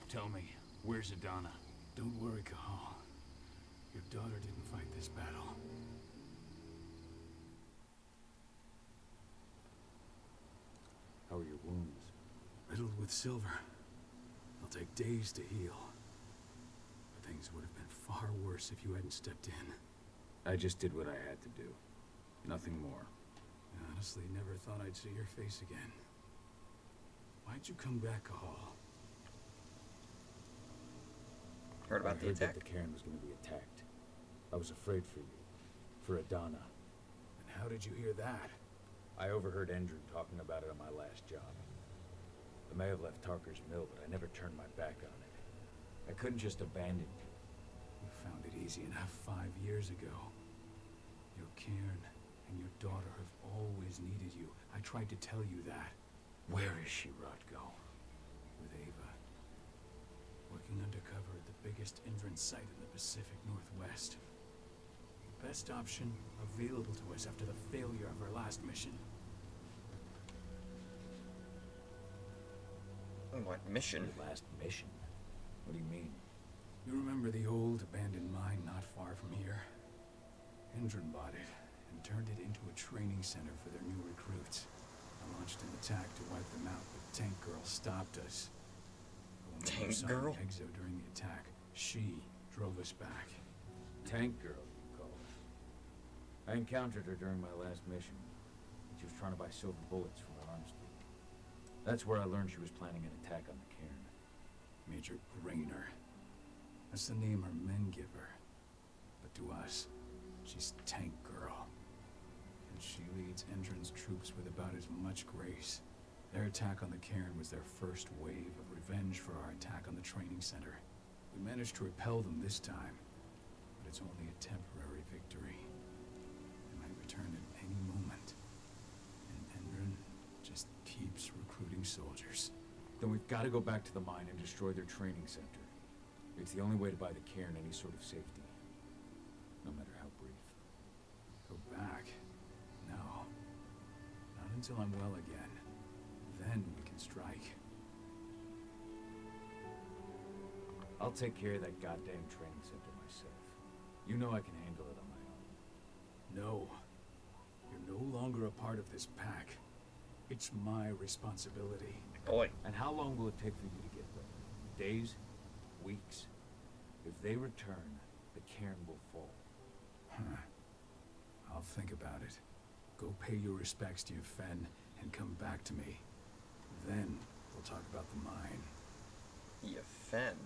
Tell me, where's Adana? Don't worry, Cahal. Your daughter didn't fight this battle. How are your wounds? Riddled with silver. They'll take days to heal. But things would have been far worse if you hadn't stepped in. I just did what I had to do. Nothing more. I honestly never thought I'd see your face again. Why'd you come back, Cahal? Heard about the I heard attack. that the cairn was going to be attacked. I was afraid for you. For Adana. And how did you hear that? I overheard Endron talking about it on my last job. I may have left Tarker's Mill, but I never turned my back on it. I couldn't just abandon you. You found it easy enough 5 years ago. Your cairn and your daughter have always needed you. I tried to tell you that. Where is she, Rotko? With Ava. Working undercover at the biggest Endron site in the Pacific Northwest. The best option available to us after the failure of our last mission. What mission? Your last mission? What do you mean? You remember the old abandoned mine not far from here? Endron bought it and turned it into a training center for their new recruits. I launched an attack to wipe them out, but Tank Girl stopped us. When we Tank saw Girl? the Exo during the attack, she drove us back. Tank Girl, you call her. I encountered her during my last mission. She was trying to buy silver bullets from an arms dealer. That's where I learned she was planning an attack on the cairn. Major Grainer. That's the name her men give her. But to us, she's Tank Girl. And she leads Endron's troops with about as much grace. Their attack on the cairn was their first wave of revenge for our attack on the training center. We managed to repel them this time, but it's only a temporary victory. They might return at any moment. And Endron just keeps recruiting soldiers. Then we've got to go back to the mine and destroy their training center. It's the only way to buy the cairn any sort of safety. No matter how brief. Go back? No. Not until I'm well again. Then we can strike. I'll take care of that goddamn training center myself. You know I can handle it on my own. No. You're no longer a part of this pack. It's my responsibility. Boy. And how long will it take for you to get there? Days? Weeks? If they return, the cairn will fall. Huh. I'll think about it. Go pay your respects to your Fen and come back to me. Then we'll talk about the mine. Yefen.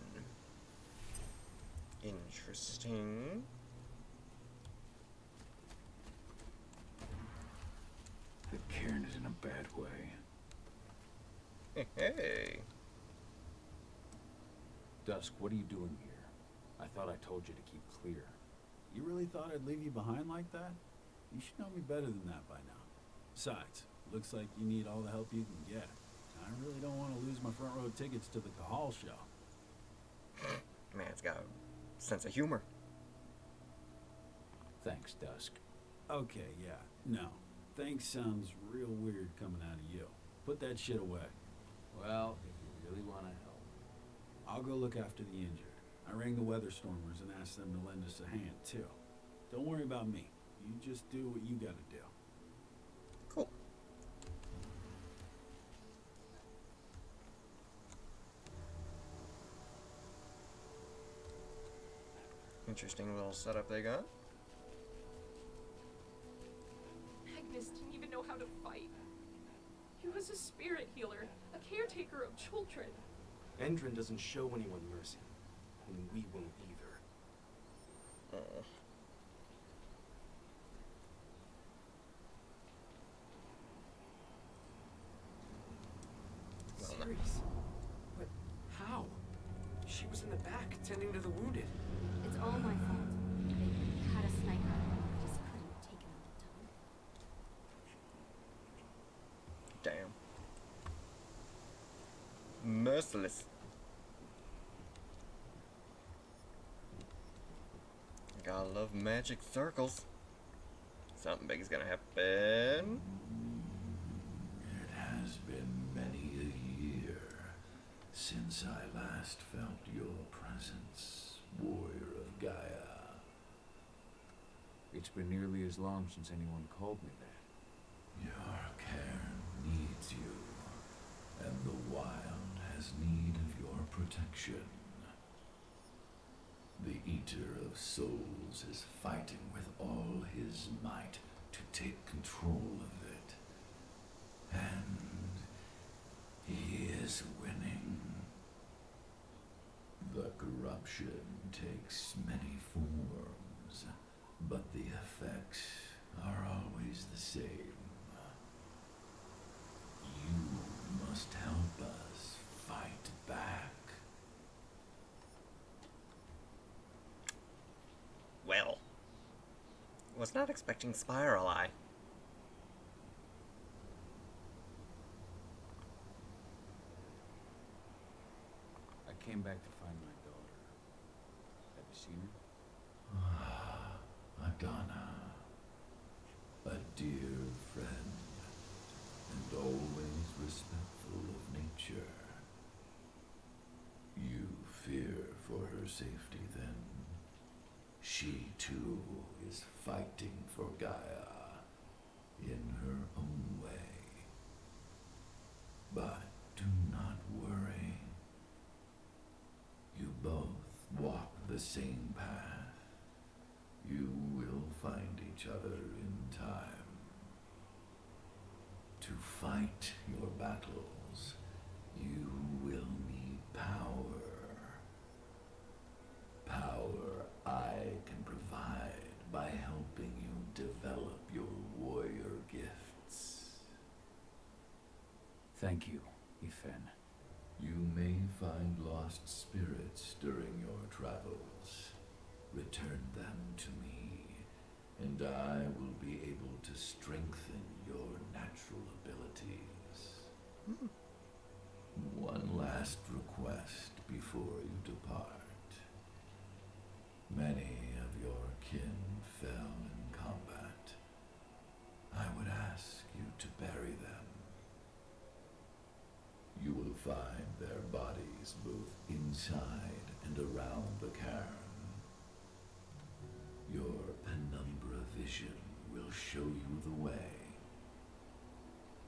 Interesting. The cairn is in a bad way. Hey. Dusk, what are you doing here? I thought I told you to keep clear. You really thought I'd leave you behind like that? You should know me better than that by now. Besides, looks like you need all the help you can get. I really don't want to lose my front row tickets to the Cahal show. Man's got a sense of humor. Thanks, Dusk. Okay, yeah, no. Thanks sounds real weird coming out of you. Put that shit away. Well, look after the injured. I rang the weather stormers and asked them to lend us a hand, too. Don't worry about me. You just do what you gotta do. Cool. Interesting little setup they got. Magnus didn't even know how to fight. He was a spirit healer, a caretaker of children. Endrin doesn't show anyone mercy, and we won't either. Serious? But how? She was in the back, tending to the wounded. It's all my fault. They had a sniper. I just couldn't take him out in time. Damn. Merciless. Gotta love magic circles. Something big is gonna happen. It has been many a year since I last felt your presence, warrior of Gaia. It's been nearly as long since anyone called me that. Your cairn needs you, and the wild has need of your protection. The Eater of Souls is fighting with all his might to take control of it. And he is winning. The corruption takes many forms, but the effects are always the same. You must help us fight back. Well, was not expecting Spiral Eye. I came back to find my daughter. Have you seen her? Adana, a dear friend, and always respectful of nature. You fear for her safety then? She too is fighting for Gaia in her own way. But do not worry. You both walk the same path. You will find each other in time. To fight your battles, you will need power. Power I can provide by helping you develop your warrior gifts. Thank you, Ethan. You may find lost spirits during your travels. Return them to me, and I will be able to strengthen your natural abilities. One last request before you depart. Many of your kin fell in combat. I would ask you to bury them. You will find their bodies both inside and around the cairn. Your penumbra vision will show you the way.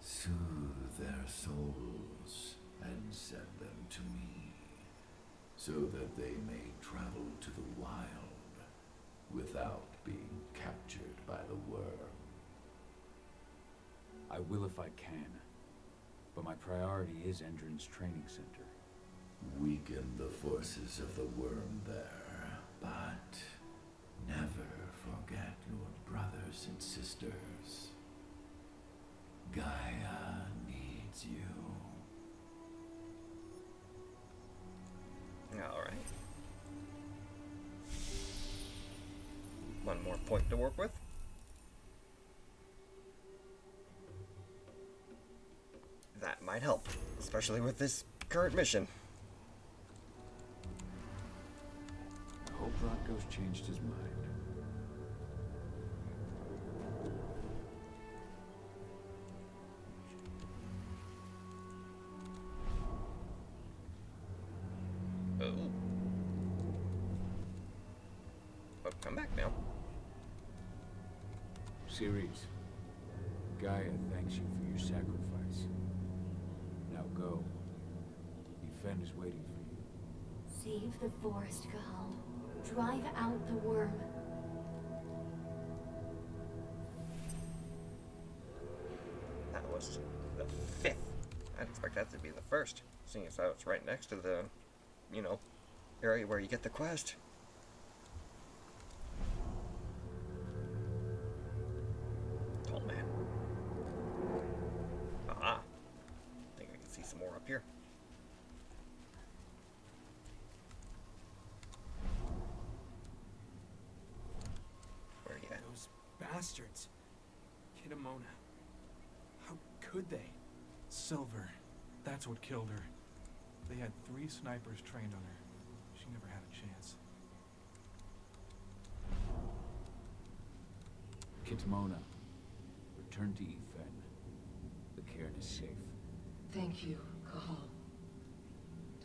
Soothe their souls and send them to me, so that they may travel to the wild without being captured by the worm. I will if I can, but my priority is Endrin's training center. Weaken the forces of the worm there, but never forget your brothers and sisters. Gaia needs you. Alright. One more point to work with. That might help, especially with this current mission. I hope Rocco's changed his mind. Oh. I'm back now. Ceres, Gaia thanks you for your sacrifice. Now go. Fen is waiting for you. Save the forest, Cahal. Drive out the worm. That was the 5th. I'd expect that to be the 1st, seeing as how it's right next to the, you know, area where you get the quest. Tall man. Ah. I think I can see some more up here. Where are you at? Those bastards. Kitamona. How could they? Silver. That's what killed her. They had 3 snipers trained on her. She never had a chance. Kitmona, return to Fen. The cairn is safe. Thank you, Cahal.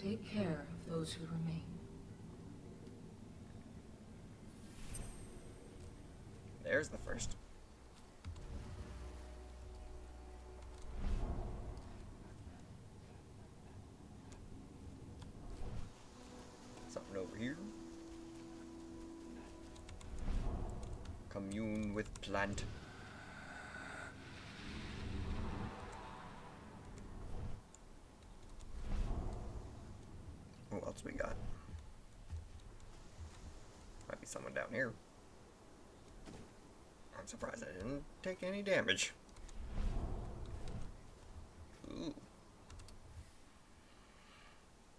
Take care of those who remain. There's the 1st. Something over here. Commune with plant. What else we got? Might be someone down here. I'm surprised I didn't take any damage. Ooh.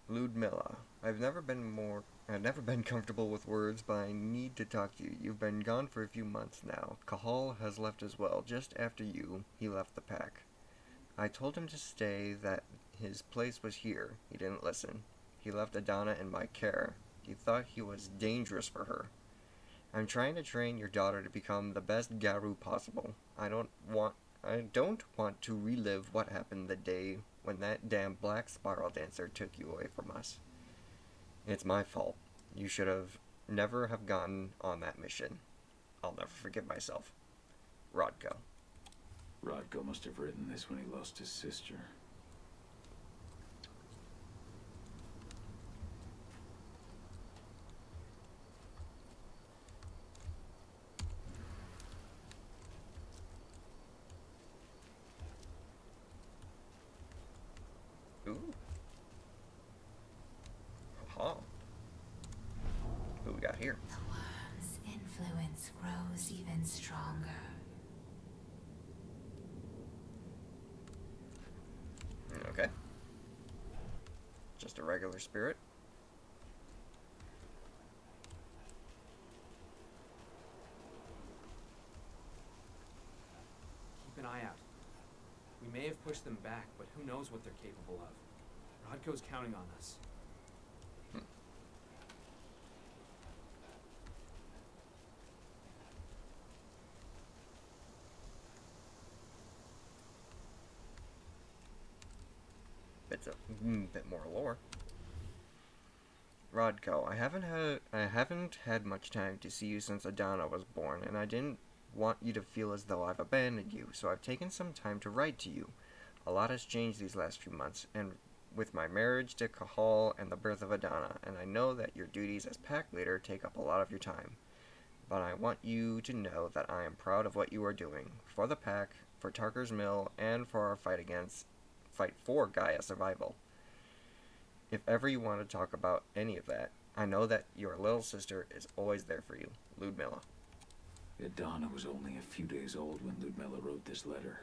Ludmilla. I've never been comfortable with words, but I need to talk to you. You've been gone for a few months now. Cahal has left as well. Just after you, he left the pack. I told him to stay, that his place was here. He didn't listen. He left Adana in my care. He thought he was dangerous for her. I'm trying to train your daughter to become the best Garu possible. I don't want to relive what happened the day when that damn black spiral dancer took you away from us. It's my fault. You should have never have gotten on that mission. I'll never forgive myself. Rodko. Rodko must have written this when he lost his sister. Ooh. Aha. Who we got here? The worm's influence grows even stronger. Okay. Just a regular spirit. Keep an eye out. We may have pushed them back, but who knows what they're capable of. Rodko's counting on us. Bit more lore. Rodko, I haven't had much time to see you since Adana was born, and I didn't want you to feel as though I've abandoned you, so I've taken some time to write to you. A lot has changed these last few months, and with my marriage to Cahal and the birth of Adana, and I know that your duties as pack leader take up a lot of your time. But I want you to know that I am proud of what you are doing, for the pack, for Tarker's Mill, and for our fight for Gaia survival. If ever you want to talk about any of that, I know that your little sister is always there for you, Ludmilla. Adana was only a few days old when Ludmilla wrote this letter.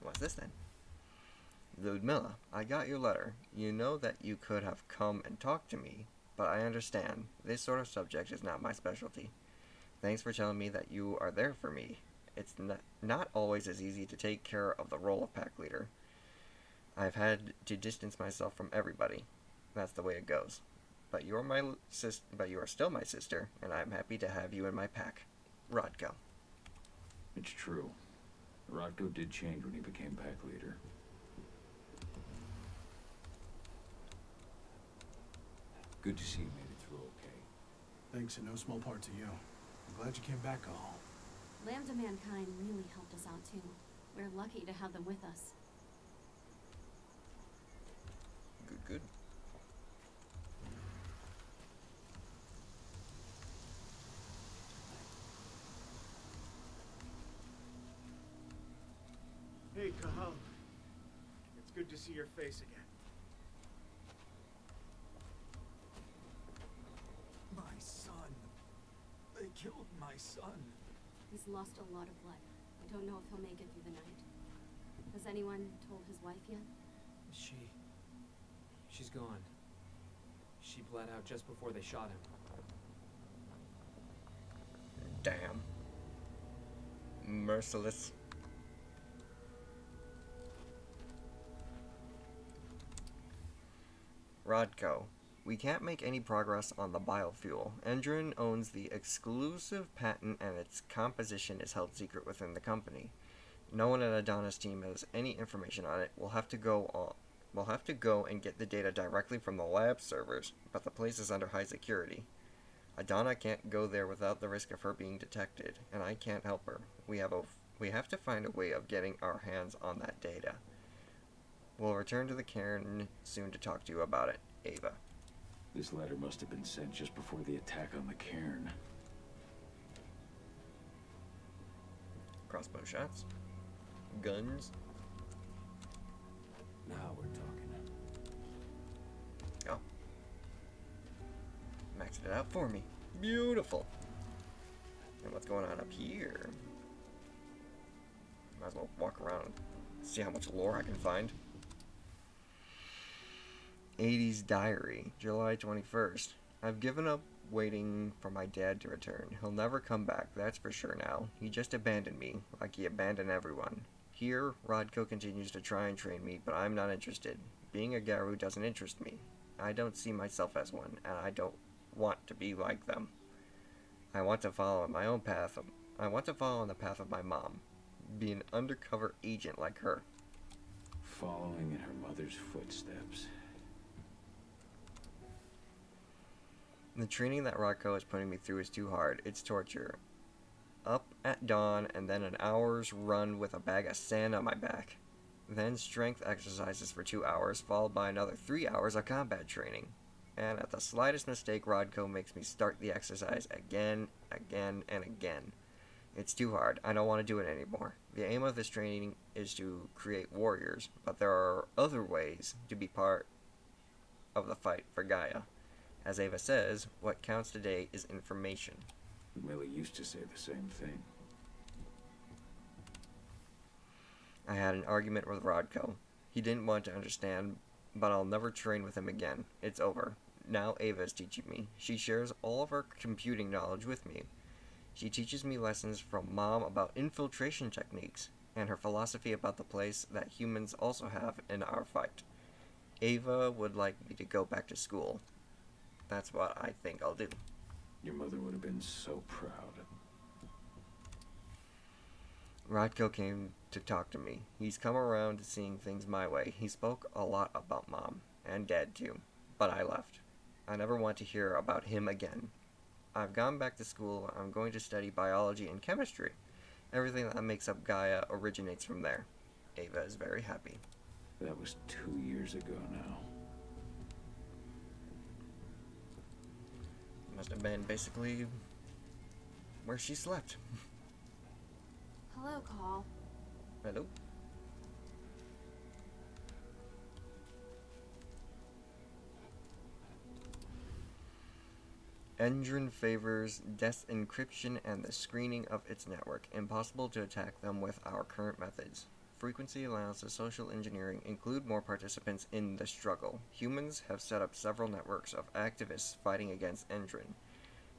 What's this then? Ludmilla, I got your letter. You know that you could have come and talked to me, but I understand. This sort of subject is not my specialty. Thanks for telling me that you are there for me. It's not always as easy to take care of the role of pack leader. I've had to distance myself from everybody. That's the way it goes. But you are still my sister, and I'm happy to have you in my pack. Rodko. It's true. Rodko did change when he became pack leader. Good to see you made it through okay. Thanks in no small part to you. I'm glad you came back, Cahal. Lambda Mankind really helped us out too. We're lucky to have them with us. Good, good. Hey, Cahal. It's good to see your face again. My son. They killed my son. He's lost a lot of blood. I don't know if he'll make it through the night. Has anyone told his wife yet? She's gone. She bled out just before they shot him. Damn. Merciless. Rodko. We can't make any progress on the biofuel. Endrin owns the exclusive patent and its composition is held secret within the company. No one at Adana's team has any information on it. We'll have to go and get the data directly from the lab servers, but the place is under high security. Adana can't go there without the risk of her being detected, and I can't help her. We have to find a way of getting our hands on that data. We'll return to the cairn soon to talk to you about it, Ava. This letter must have been sent just before the attack on the cairn. Crossbow shots. Guns. Now we're talking. Oh. Maxed it out for me. Beautiful. And what's going on up here? Might as well walk around and see how much lore I can find. 80s Diary, July 21st. I've given up waiting for my dad to return. He'll never come back, that's for sure now. He just abandoned me, like he abandoned everyone. Here, Rodko continues to try and train me, but I'm not interested. Being a Garou doesn't interest me. I don't see myself as one, and I don't want to be like them. I want to follow my own path. I want to follow in the path of my mom. Be an undercover agent like her. Following in her mother's footsteps. The training that Rodko is putting me through is too hard. It's torture. Up at dawn and then an hour's run with a bag of sand on my back. Then strength exercises for 2 hours, followed by another 3 hours of combat training. And at the slightest mistake, Rodko makes me start the exercise again, and again. It's too hard. I don't want to do it anymore. The aim of this training is to create warriors, but there are other ways to be part of the fight for Gaia. As Ava says, what counts today is information. Millie used to say the same thing. I had an argument with Rodko. He didn't want to understand, but I'll never train with him again. It's over. Now Ava is teaching me. She shares all of her computing knowledge with me. She teaches me lessons from Mom about infiltration techniques, and her philosophy about the place that humans also have in our fight. Ava would like me to go back to school. That's what I think I'll do. Your mother would have been so proud. Rodko came to talk to me. He's come around to seeing things my way. He spoke a lot about Mom, and Dad too, but I left. I never want to hear about him again. I've gone back to school. I'm going to study biology and chemistry. Everything that makes up Gaia originates from there. Ava is very happy. That was 2 years ago now. Must have been basically where she slept. Hello, Call. Hello. Endrin favors death encryption and the screening of its network. Impossible to attack them with our current methods. Frequency allows the social engineering include more participants in the struggle. Humans have set up several networks of activists fighting against Endrin.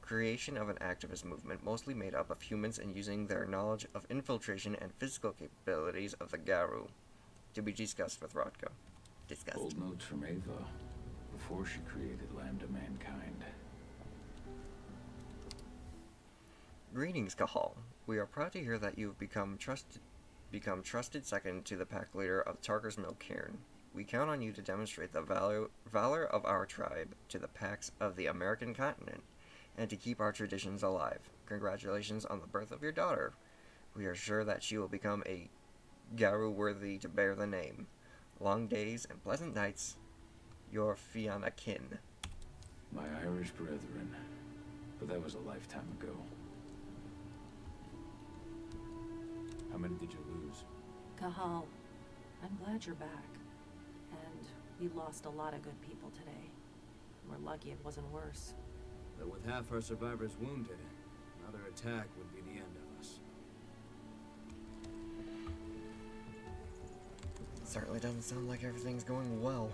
Creation of an activist movement mostly made up of humans and using their knowledge of infiltration and physical capabilities of the Garou. To be discussed with Rodko. Discussed. Old notes from Ava, before she created Lambda Mankind. Greetings, Cahal. We are proud to hear that you've become trusted second to the pack leader of Tarker's Mill Cairn. We count on you to demonstrate the valor of our tribe to the packs of the American continent. and to keep our traditions alive. Congratulations on the birth of your daughter. We are sure that she will become a Garu worthy to bear the name. Long days and pleasant nights, your Fianna kin. My Irish brethren. But that was a lifetime ago. How many did you lose? Cahal, I'm glad you're back. And we lost a lot of good people today. We're lucky it wasn't worse. But with half our survivors wounded, another attack would be the end of us. Certainly doesn't sound like everything's going well.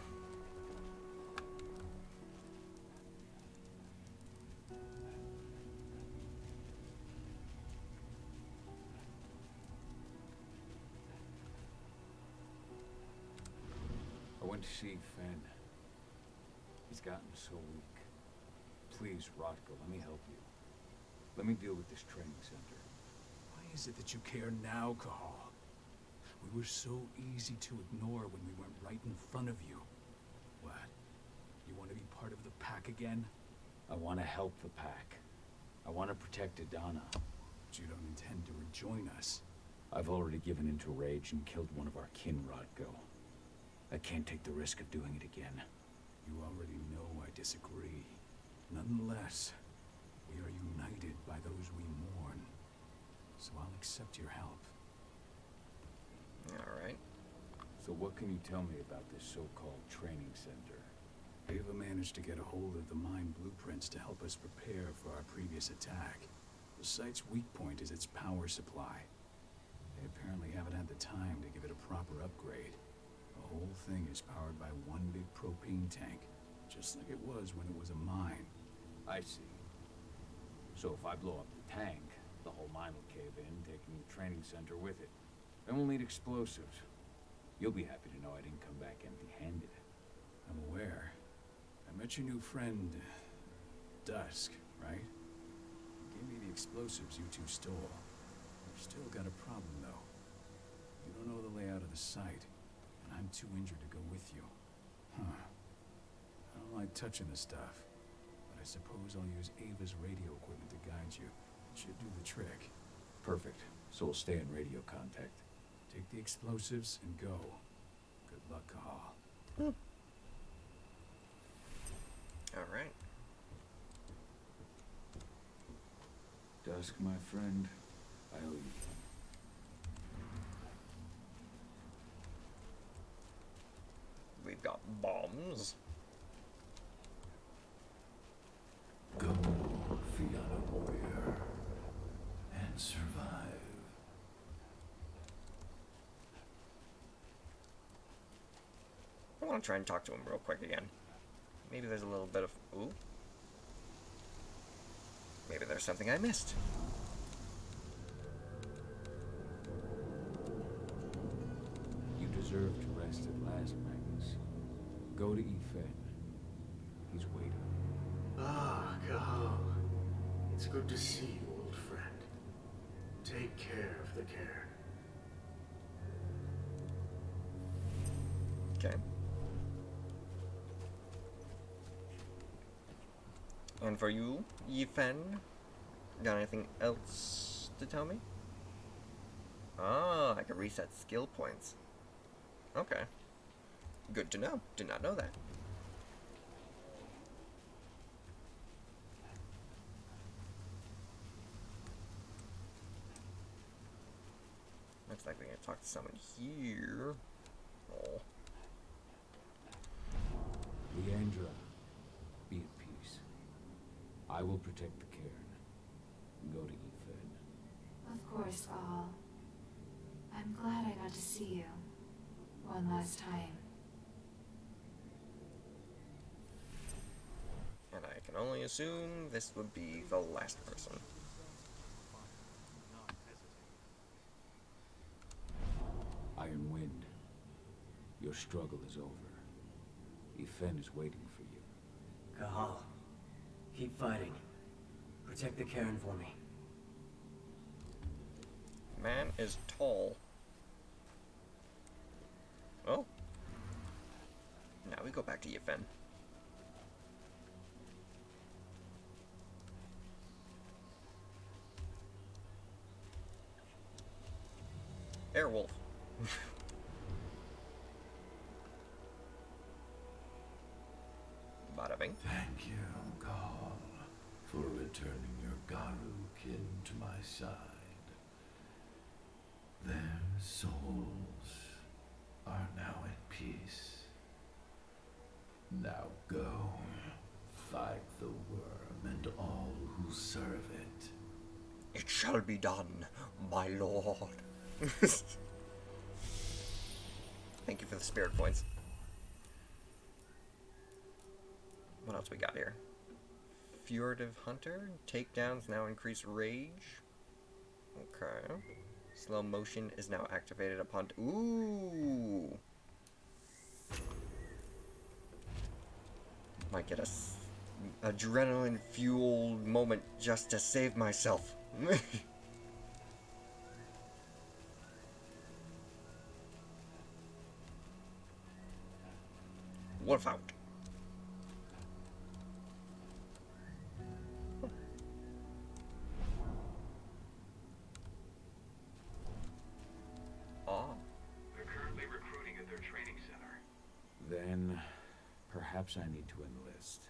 I went to see Fenn. He's gotten so weak. Please, Rotko, let me help you. Let me deal with this training center. Why is it that you care now, Cahal? We were so easy to ignore when we went right in front of you. What? You want to be part of the pack again? I want to help the pack. I want to protect Adana. But you don't intend to rejoin us. I've already given in to rage and killed one of our kin, Rotko. I can't take the risk of doing it again. You already know I disagree. Nonetheless, we are united by those we mourn. So I'll accept your help. Alright. So what can you tell me about this so-called training center? Ava managed to get a hold of the mine blueprints to help us prepare for our previous attack. The site's weak point is its power supply. They apparently haven't had the time to give it a proper upgrade. The whole thing is powered by one big propane tank, just like it was when it was a mine. I see. So if I blow up the tank, the whole mine will cave in, taking the training center with it. Then we'll need explosives. You'll be happy to know I didn't come back empty-handed. I'm aware. I met your new friend, Dusk, right? He gave me the explosives you two stole. We've still got a problem, though. You don't know the layout of the site, and I'm too injured to go with you. Huh. I don't like touching the stuff, but I suppose I'll use Ava's radio equipment to guide you. It should do the trick. Perfect. So we'll stay in radio contact. Take the explosives and go. Good luck, Cahal. Alright. Dusk, my friend, I owe you. We've got bombs. Go, Fianna warrior, and survive. I want to try and talk to him real quick again. Maybe there's a little bit of... Ooh. Maybe there's something I missed. You deserve to rest at last, Magnus. Go to Ethan. He's waiting. Ah, Cahal. It's good to see you, old friend. Take care of the cairn. Okay. And for you, Yifen, got anything else to tell me? Ah, I can reset skill points. Okay. Good to know. Did not know that. Looks like we gotta talk to someone here. Oh. Leandra, be at peace. I will protect the cairn. Go to Ethan. Of course, Gaul. I'm glad I got to see you. One last time. And I can only assume this would be the last person. Iron Wind, your struggle is over. Ethan is waiting for you. Cahal, keep fighting. Protect the cairn for me. Man is tall. Oh. Now we go back to Yifen. helping. Thank you, Call, for returning your Garu kin to my side. Their souls are now at peace. Now go, fight the worm and all who serve it. It shall be done, my lord. Thank you for the spirit points. What else we got here? Furtive Hunter. Takedowns now increase rage. Okay. Slow motion is now activated upon... Ooh! Might get a adrenaline-fueled moment just to save myself. Wolf out. They're currently recruiting at their training center. Then, perhaps I need to enlist.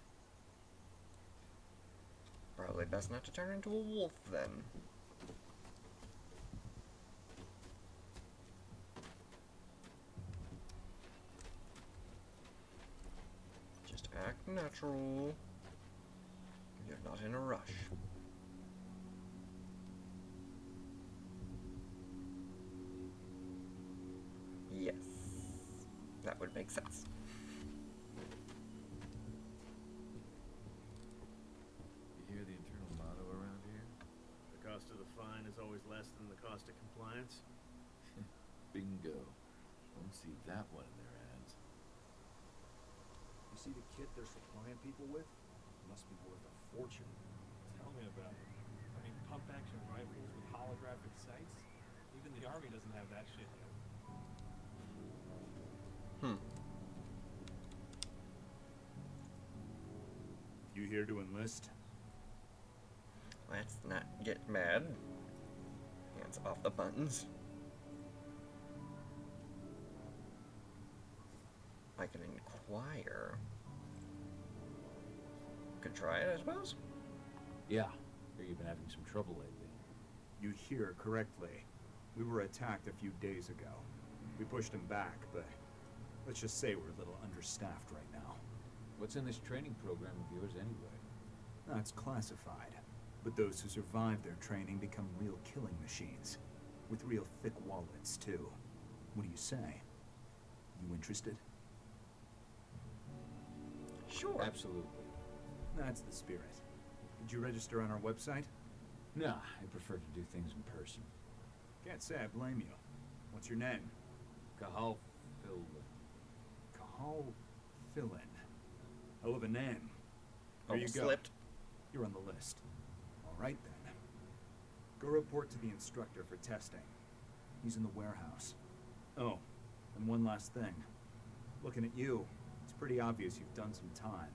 Probably best not to turn into a wolf then. Just act natural. You're not in a rush. Yes. That would make sense. You hear the internal motto around here? The cost of the fine is always less than the cost of compliance. Bingo. Don't see that one in their ads. You see the kit they're supplying people with? It must be worth a fortune. Tell me about it. I mean, pump-action rifles with holographic sights? Even the Army doesn't have that shit yet. You here to enlist? Let's not get mad. Hands off the buttons. I can inquire. Could try it, I suppose? Yeah. Hear you've been having some trouble lately. You hear correctly. We were attacked a few days ago. We pushed them back, but let's just say we're a little understaffed right now. What's in this training program of yours anyway? That's classified. But those who survive their training become real killing machines. With real thick wallets, too. What do you say? You interested? Sure. Absolutely. That's the spirit. Did you register on our website? Nah, I prefer to do things in person. Can't say I blame you. What's your name? Cahal Phil. Cahal Philin. Hell of a name. There you go. Slipped. You're on the list. All right, then. Go report to the instructor for testing. He's in the warehouse. Oh, and one last thing. Looking at you, it's pretty obvious you've done some time.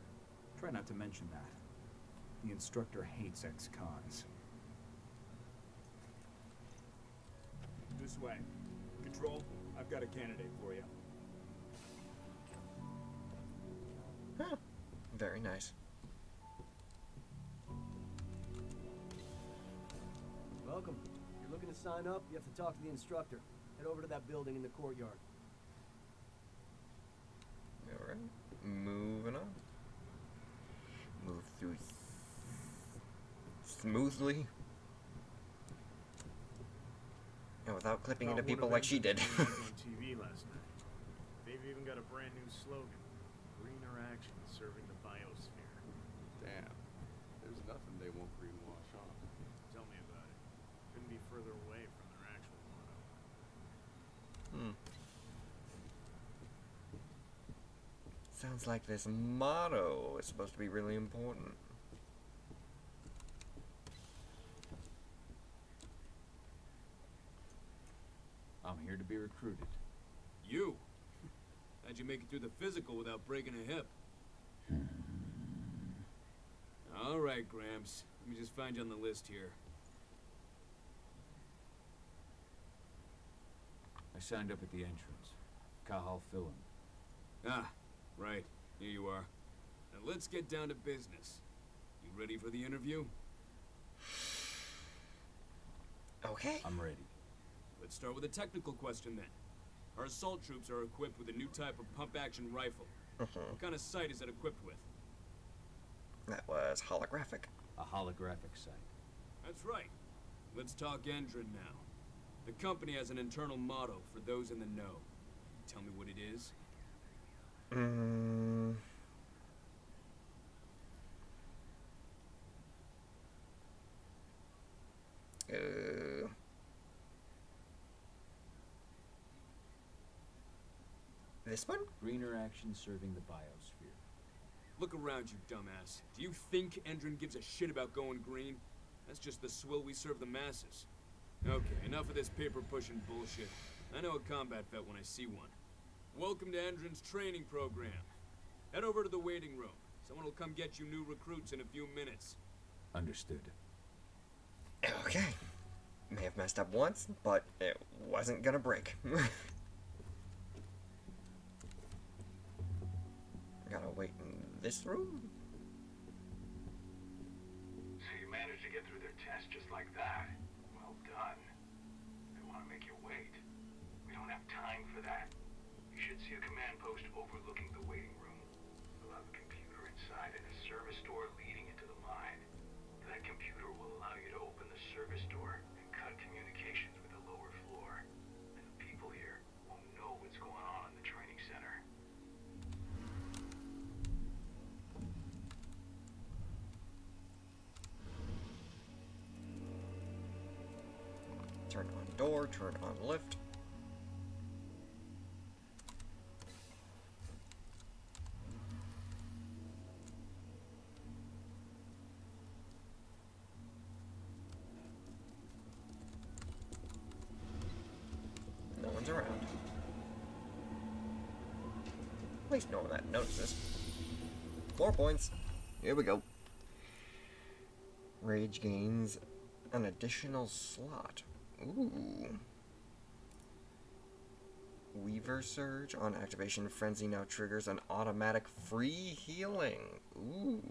Try not to mention that. The instructor hates ex-cons. This way. Control, I've got a candidate for you. Huh. Very nice. Welcome. If you're looking to sign up, you have to talk to the instructor. Head over to that building in the courtyard. Alright. Moving on. Move through smoothly. And without clipping into people like she did. on TV last night. They've even got a brand new slogan. Greener action serving the biosphere. Damn. There's nothing they won't greenwash on. Tell me about it. Couldn't be further away from their actual motto. Sounds like this motto is supposed to be really important. I'm here to be recruited. You? How'd you make it through the physical without breaking a hip? All right, Gramps. Let me just find you on the list here. I signed up at the entrance. Cahal Philin. Ah, right. Here you are. Now let's get down to business. You ready for the interview? Okay. I'm ready. Let's start with a technical question then. Our assault troops are equipped with a new type of pump-action rifle. What kind of sight is it equipped with? That was holographic. A holographic sight. That's right. Let's talk Endrin now. The company has an internal motto for those in the know. Tell me what it is. This one? Greener action serving the biosphere. Look around you, dumbass. Do you think Endrin gives a shit about going green? That's just the swill we serve the masses. Okay, enough of this paper-pushing bullshit. I know a combat vet when I see one. Welcome to Endrin's training program. Head over to the waiting room. Someone will come get you new recruits in a few minutes. Understood. Okay. May have messed up once, but it wasn't gonna break. Gotta wait in this room? So you managed to get through their test just like that. Well done. They want to make you wait. We don't have time for that. You should see a command post overlooking the waiting room. We'll have a computer inside and a service door leading into the mine. That computer will allow you to open the service door and cut communications with the lower floor. And the people here won't know what's going on in the training center. Turn on door, turn on lift. No one's around. At least no one that notices. 4 points. Here we go. Rage gains an additional slot. Ooh. Weaver Surge on activation. Frenzy now triggers an automatic free healing. Ooh.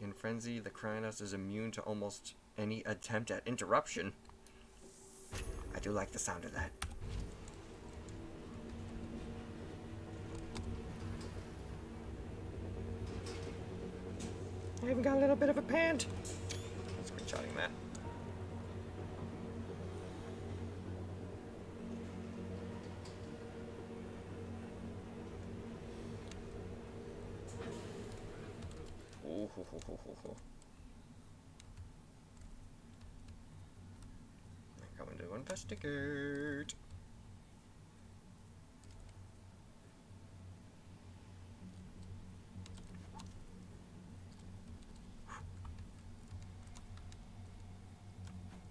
In Frenzy, the Krynos is immune to almost any attempt at interruption. I do like the sound of that. I even got a little bit of a pant. Screenshotting that. Ooh, ho, ho, ho, ho, ho. I'm going to investigate.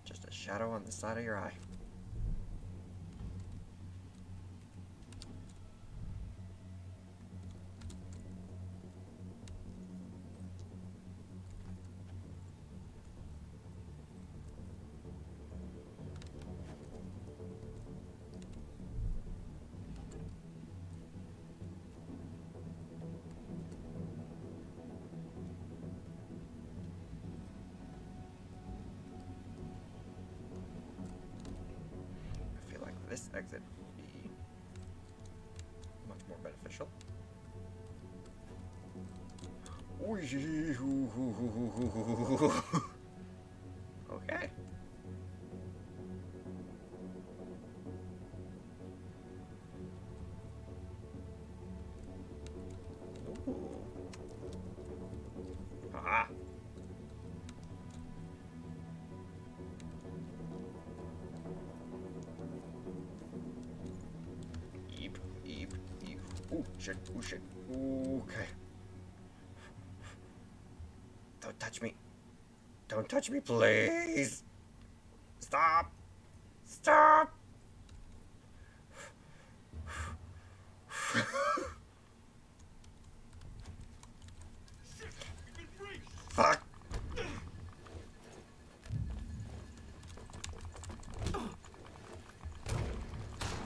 Just a shadow on the side of your eye. This exit would be much more beneficial. Okay. Ooh. Aha. Ooh, shit. Ooh, shit. Ooh, okay. Don't touch me. Don't touch me, please. Stop. Stop. Fuck.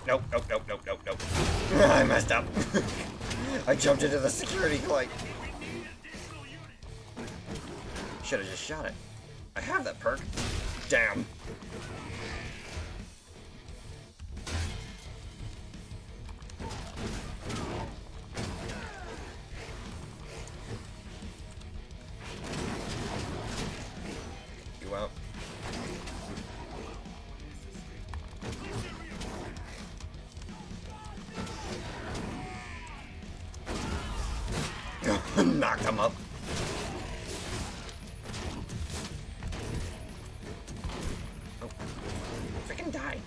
Nope. I messed up. I jumped into the security light. Should have just shot it. I have that perk. Damn. You out. Knocked him up. Oh. Freaking die.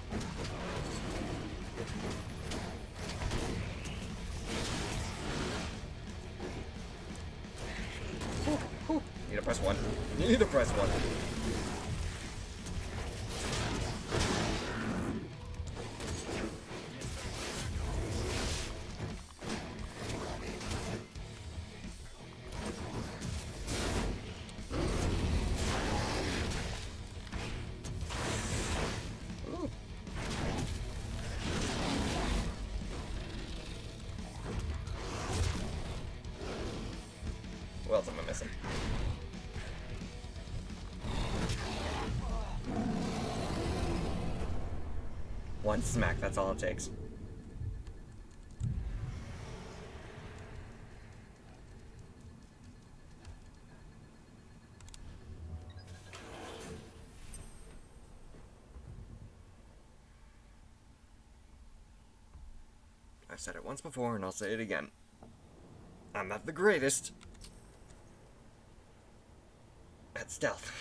Need to press one. Need to press one. What else am I missing? One smack, that's all it takes. I've said it once before and I'll say it again. I'm not the greatest at stealth.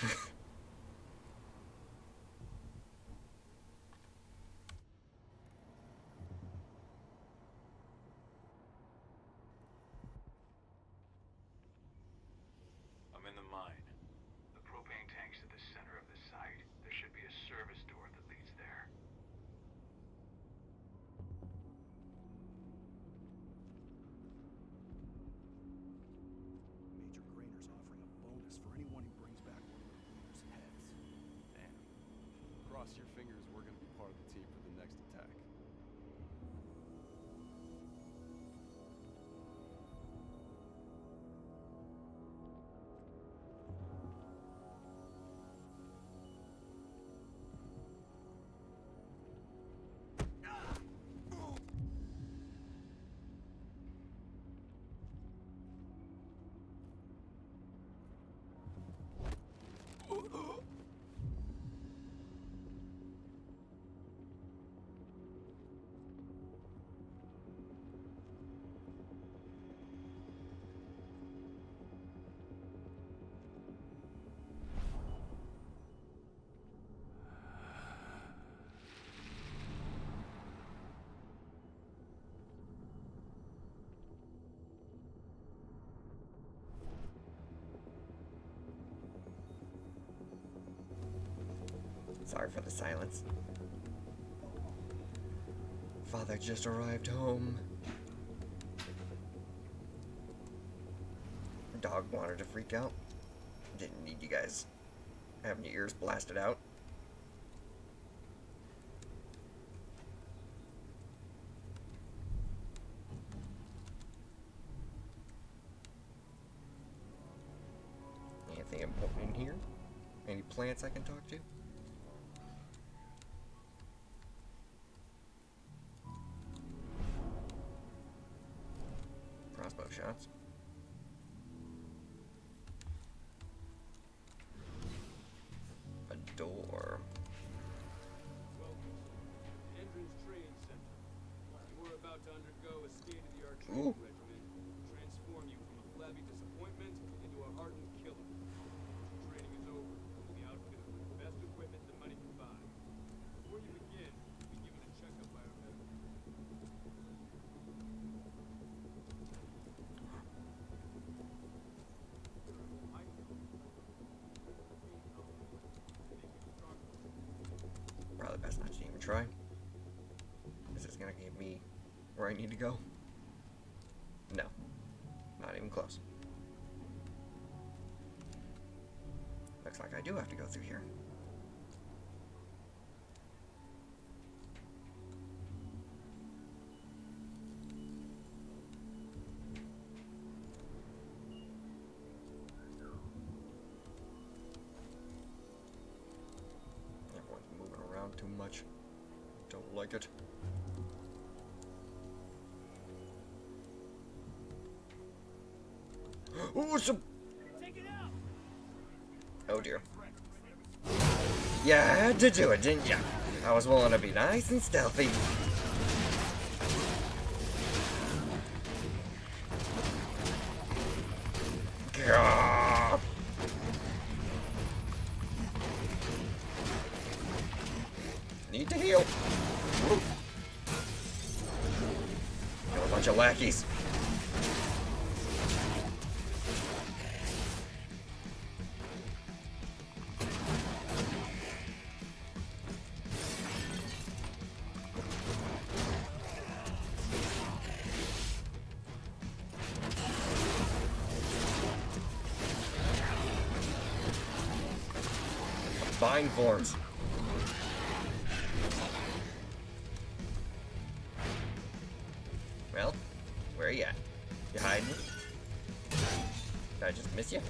I'm in the mine. The propane tank's at the center of the site. There should be a service door that leads there. Major Grainer's offering a bonus for anyone who brings back one of their leaders' heads. Damn. Cross your fingers we're gonna be part of the team for the next attack. Sorry for the silence. Father just arrived home. Dog wanted to freak out. Didn't need you guys having your ears blasted out. Anything important in here? Any plants I can talk to? Crossbow shots. A door. Entrance Trade Center. You are about to undergo a state-of-the-art Ooh. training regimen to transform you from a flabby disappointment into a hardened killer. Once your training is over, you will be outfitted with the best equipment the money can buy. Before you begin, you'll be given a checkup by our medical. Probably best not to even try. This is gonna get me where I need to go. No. Not even close. Looks like I do have to go through here. much. Don't like it. Ooh, some... Oh dear. Yeah, I had to do it, didn't ya? I was willing to be nice and stealthy. Gah! Need to heal. Woo. Got a bunch of lackeys. Vine forms. Well, where are you at? You hiding? Did I just miss you?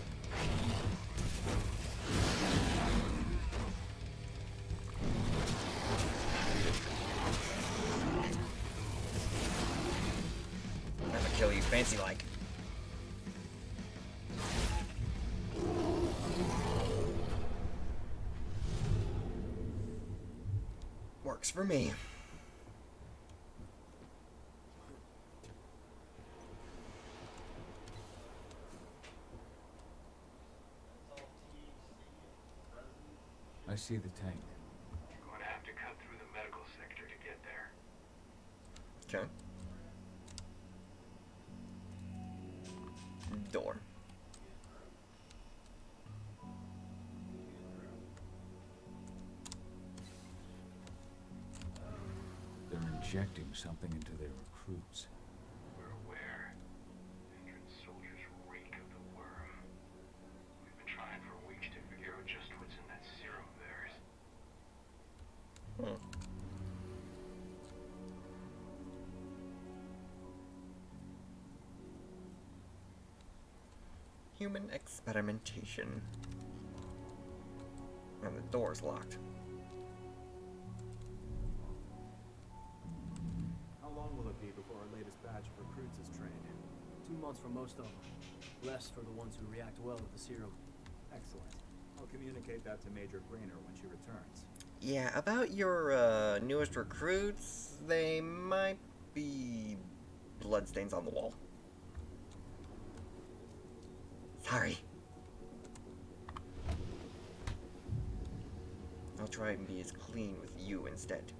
I'm gonna kill you fancy like. Works for me. I see the tank. You're going to have to cut through the medical sector to get there. Okay. Door. They're injecting something into their recruits. We're aware. Entrance soldiers reek of the worm. We've been trying for weeks to figure out just what's in that serum of theirs. Human experimentation. And the door's locked. How long will it be before our latest batch of recruits is trained? 2 months for most of them. Less for the ones who react well to the serum. Excellent. I'll communicate that to Major Grainer when she returns. Yeah, about your newest recruits, they might be bloodstains on the wall. Sorry. I'll try and be as clean with you instead.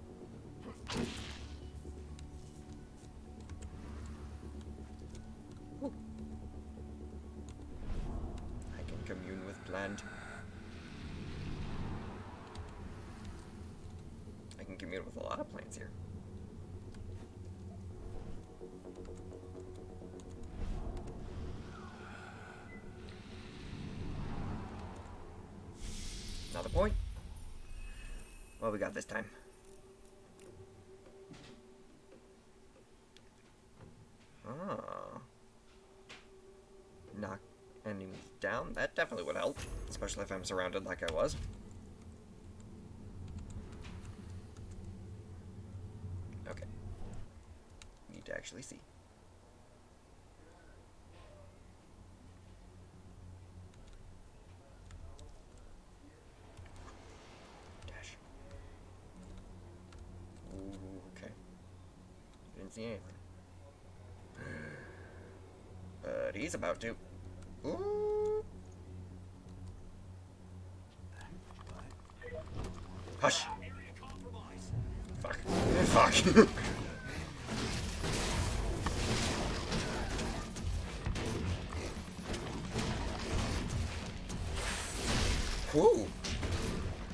Ooh. I can commune with plant. I can commune with a lot of plants here. Another point. What we got this time? Ah. Knock enemies down. That definitely would help. Especially if I'm surrounded like I was. Okay. Need to actually see. See anything. But he's about to. Ooh. Hush. Fuck. Fuck. Whew.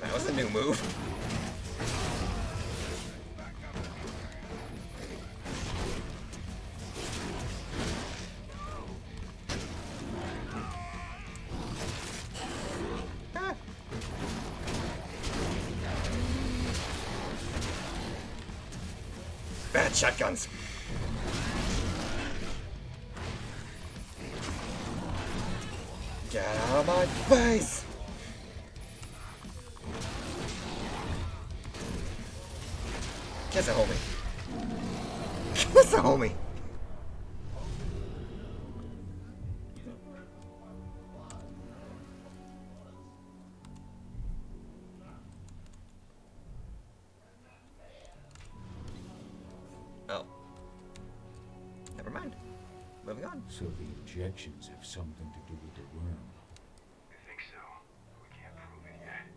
That was a new move. Bad shotguns. Get out of my face! Kiss a homie. Kiss a homie. Oh. Never mind. Moving on. So the injections have something to do with the worm. I think so. We can't prove it yet.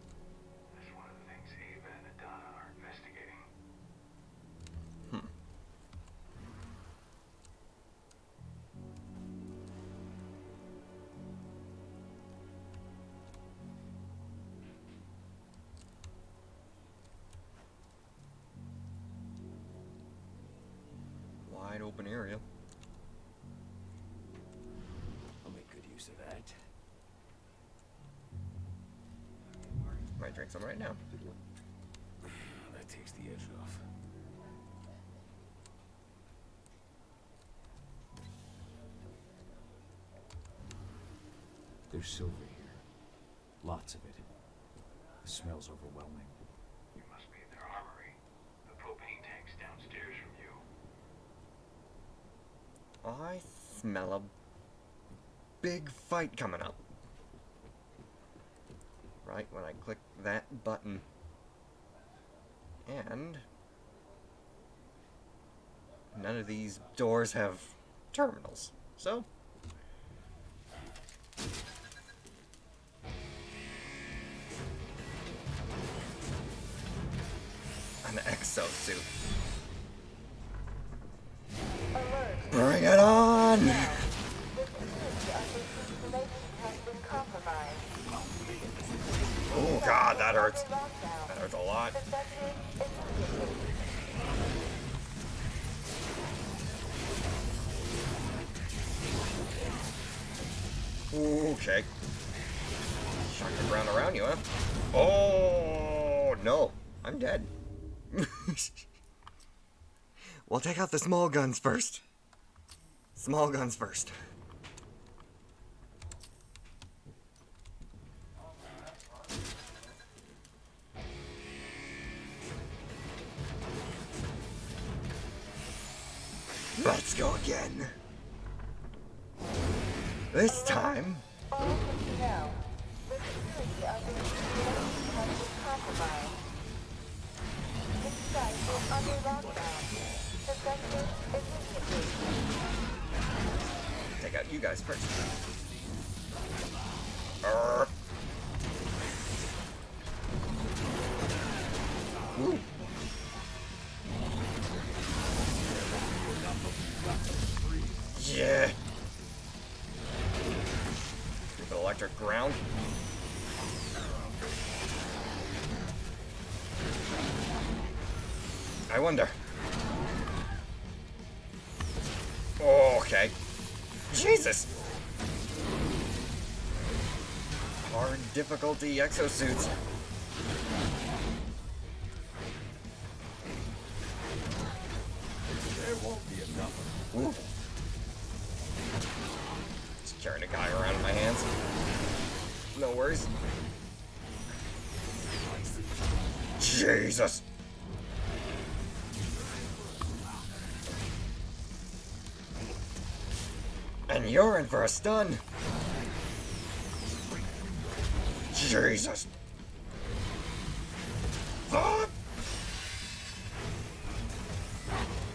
That's one of the things Ava and Adana are investigating. Wide open area. I'll make good use of that. Might drink some right now. That takes the edge off. There's silver here. Lots of it. The smell's overwhelming. You must be in their armory. The propane tank's downstairs from you. I smell a big fight coming up. Right when I click that button. And none of these doors have terminals. So an exosuit. Bring it on! Oh god, that hurts. That hurts a lot. Okay. Shock the ground around you, huh? Oh no, I'm dead. We'll take out the small guns first. Small guns first. Let's go again. This time. Take out you guys first. Woo. Yeah. Stupid electric ground. I wonder. Okay. Jesus. Hard difficulty exosuits. There won't be enough. Ooh. Just carrying a guy around in my hands. No worries. Jesus. And you're in for a stun. Jesus. Ah.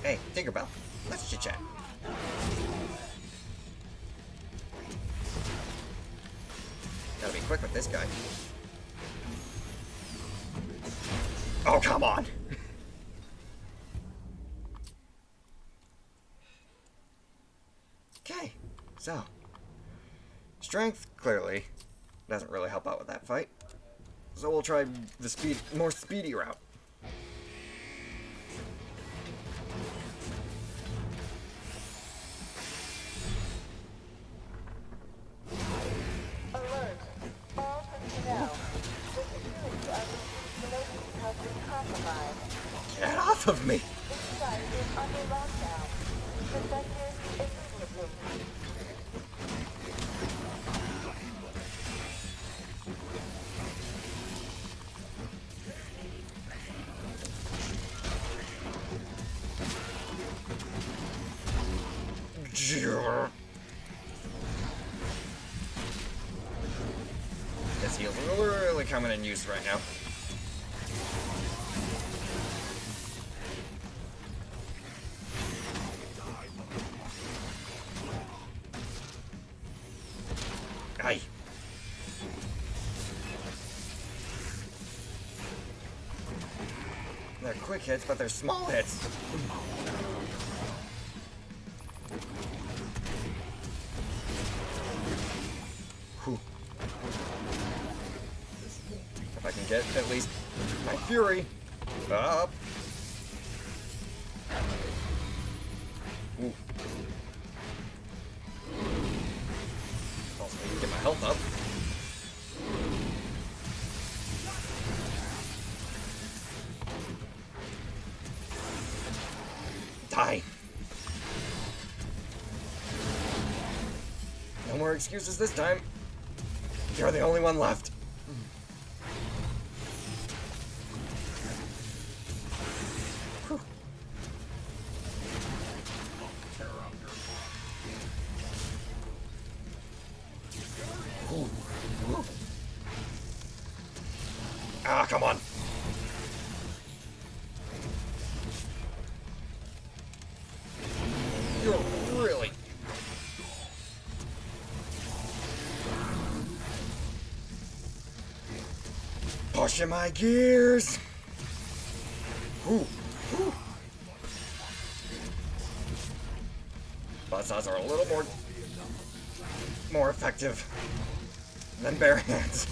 Hey, Tinkerbell, let's chit chat. Gotta be quick with this guy. Oh, come on. Okay, so strength clearly doesn't really help out with that fight. So we'll try the more speedy route. Alert! All personnel. The security of the installation has been compromised. Get off of me! This site is under lockdown. Defenders immediately. This heal's really coming in use right now. Aye. They're quick hits, but they're small hits. Whew. If I can get at least my fury up. Ooh. Also need to get my health up. Die. No more excuses this time. You're the only one left. Whew. Ooh. Ooh. Ah, come on. You're really... pushing my gears. Ooh. Ooh. Buzzsaws are a little more effective than bare hands.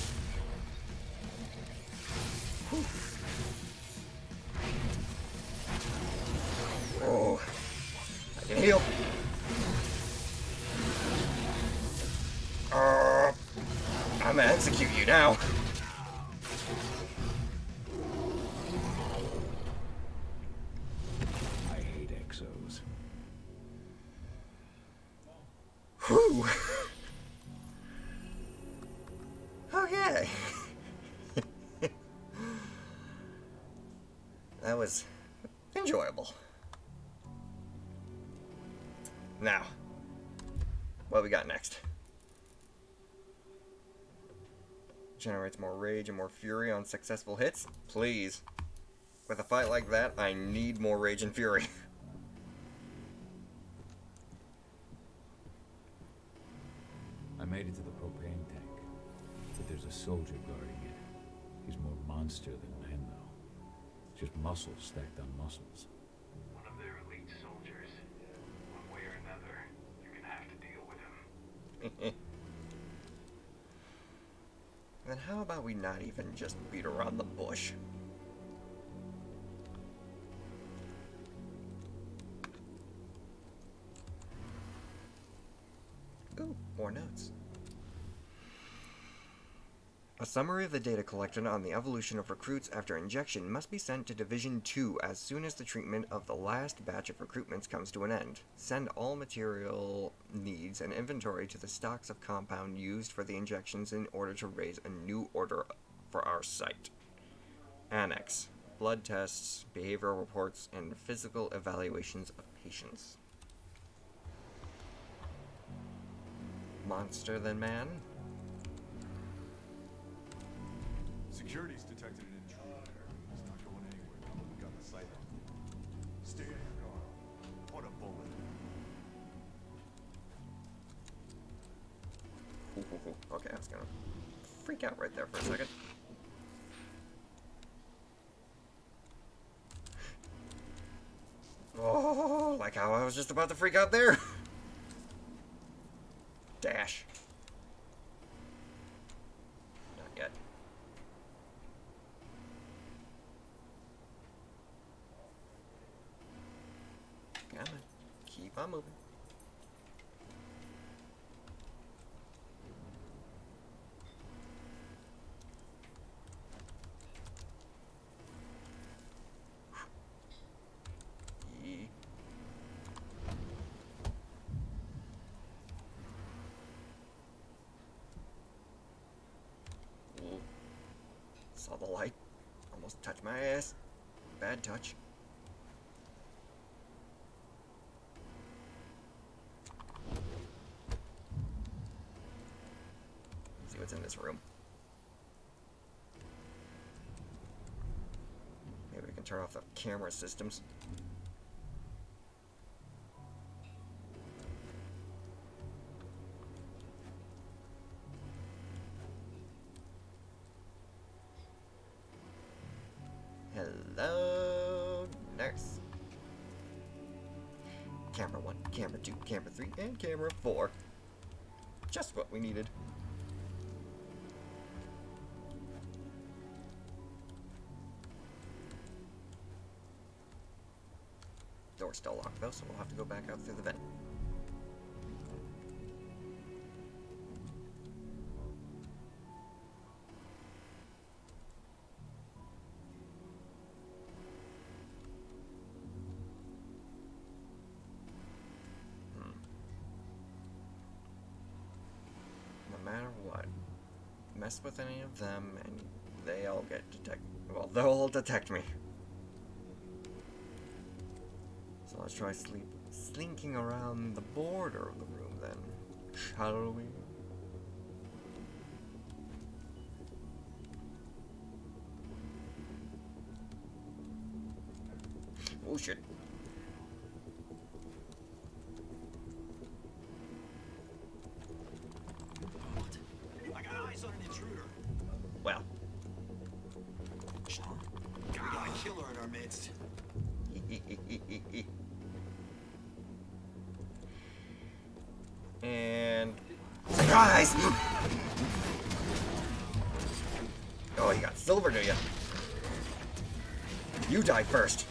Whew. Oh, I can heal. I'm gonna execute you now. I hate exos. Whew. Okay. That was enjoyable. Now, what we got next? Generates more rage and more fury on successful hits? Please. With a fight like that, I need more rage and fury. I made it to the propane tank, but there's a soldier guarding it. He's more monster than man, though. Just muscles stacked on muscles. One of their elite soldiers. One way or another, you're gonna have to deal with him. Then how about we not even just beat around the bush? Ooh, more notes. A summary of the data collected on the evolution of recruits after injection must be sent to Division 2 as soon as the treatment of the last batch of recruitments comes to an end. Send all material needs and inventory to the stocks of compound used for the injections in order to raise a new order for our site. Annex. Blood tests, behavioral reports, and physical evaluations of patients. Monster than man? Security's detected an intruder. He's not going anywhere now that we got the sight on him. Stay in your car. Put a bullet in him. Okay, I was gonna freak out right there for a second. Oh, like how I was just about to freak out there. Dash. Not yet. Come on. Keep on moving. Saw the light. Almost touched my ass. Bad touch. this room. Maybe we can turn off the camera systems. Hello, nurse. Camera 1, camera 2, camera 3, and camera 4. Just what we needed. Door's still locked though, so we'll have to go back out through the vent. No matter what, mess with any of them and they all get detected. Well, they'll all detect me. So let's try slinking around the border of the room then, shall we? Oh shit. I got eyes on an intruder. Well. Sean, we got a killer in our midst. And surprise! Oh, you got silver, do you? You die first.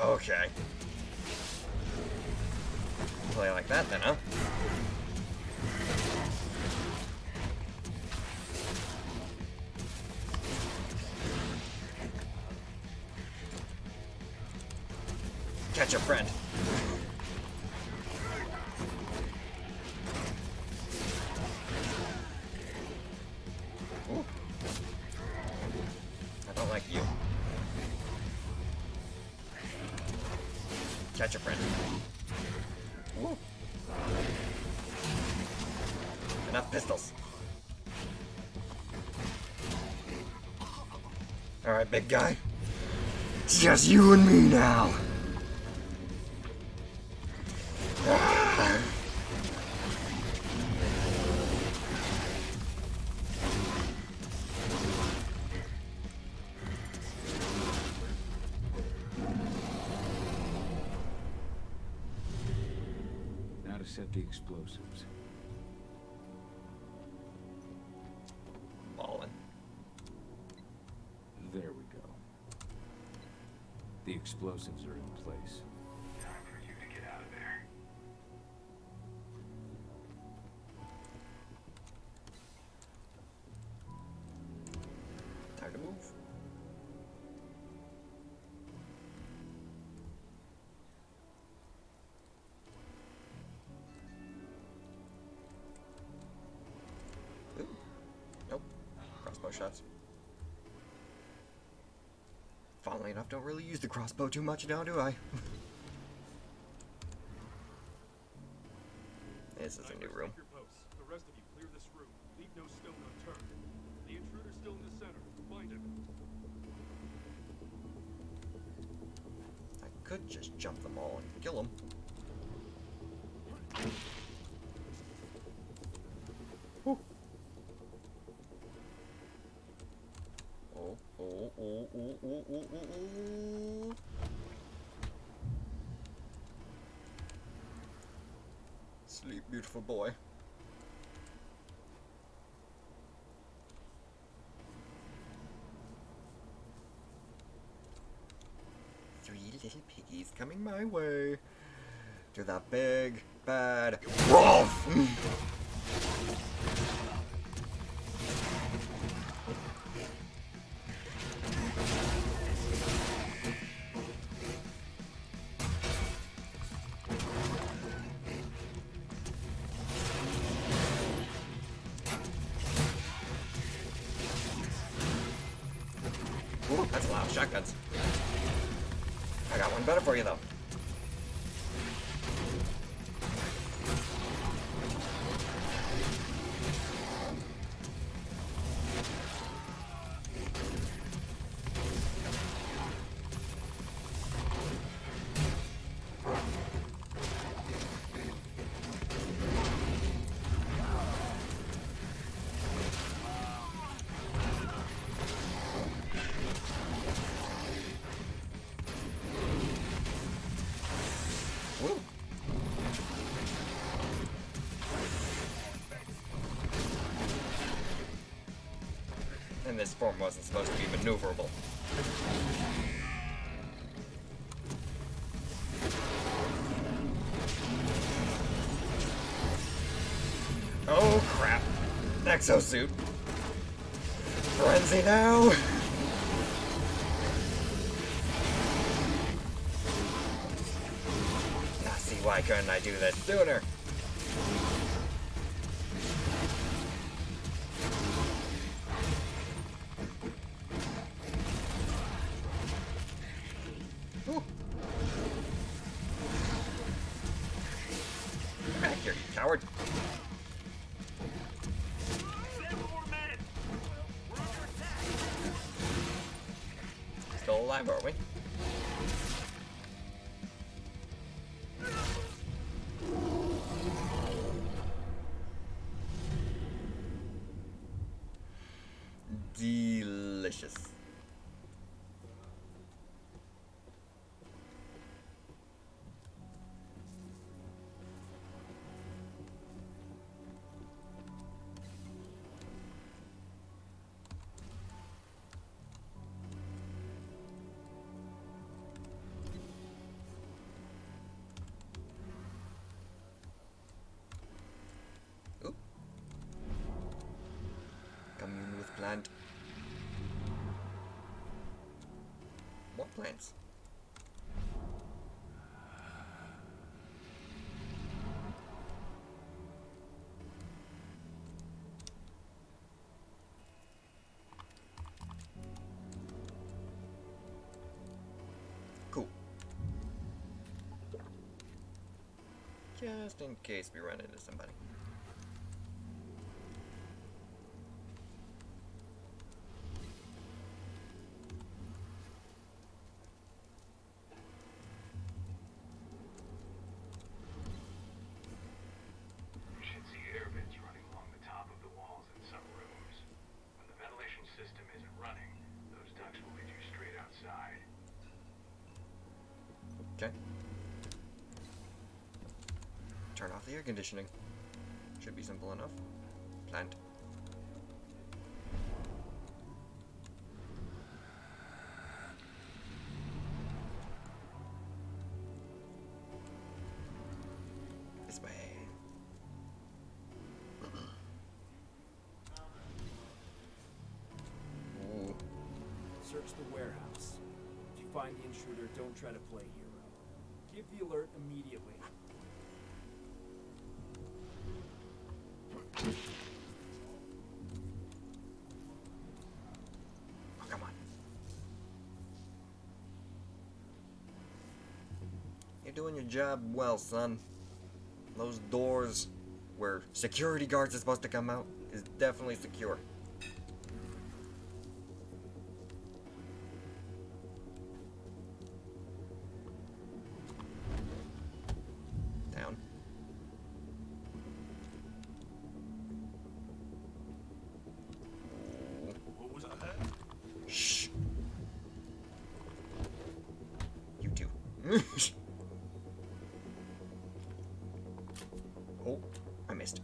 Okay. Play like that then, huh? Catch a friend. Ooh. I don't like you. Catch a friend. Ooh. Enough pistols. Alright, big guy. It's just you and me now. Now to set the explosives. Ballin'. There we go. The explosives are in place. Time for you to get out of there. Time to move. Ooh. Nope. Crossbow shots. Funnily enough, don't really use the crossbow too much now, do I? This is a new room. Your posts. The rest of you clear this room. Leave no stone unturned. The intruder's still in the center. Find him. I could just jump them all and kill them. Whew. Oh, oh, oh, oh, oh, oh, oh, oh. Sleep, beautiful boy. Three little piggies coming my way to the big bad wolf. Ooh, that's a lot of shotguns. I got one better for you, though. Woo. And this form wasn't supposed to be maneuverable. Oh crap. Exosuit. Frenzy now! Now see, why couldn't I do that sooner? Ooh. Come back here, you coward. Still alive, are we? Delicious. Oop. Commune with plant. What plants? Cool. Just in case we run into somebody. You should see air vents running along the top of the walls in some rooms. When the ventilation system isn't running, those ducts will lead you straight outside. Okay. Turn off the air conditioning. Should be simple enough. Plant. This way. Ooh. Search the warehouse. If you find the intruder, don't try to play hero. Give the alert immediately. Oh, come on. You're doing your job well, son. Those doors where security guards are supposed to come out is definitely secure. Down. What was that? Shh. You too. Oh, I missed.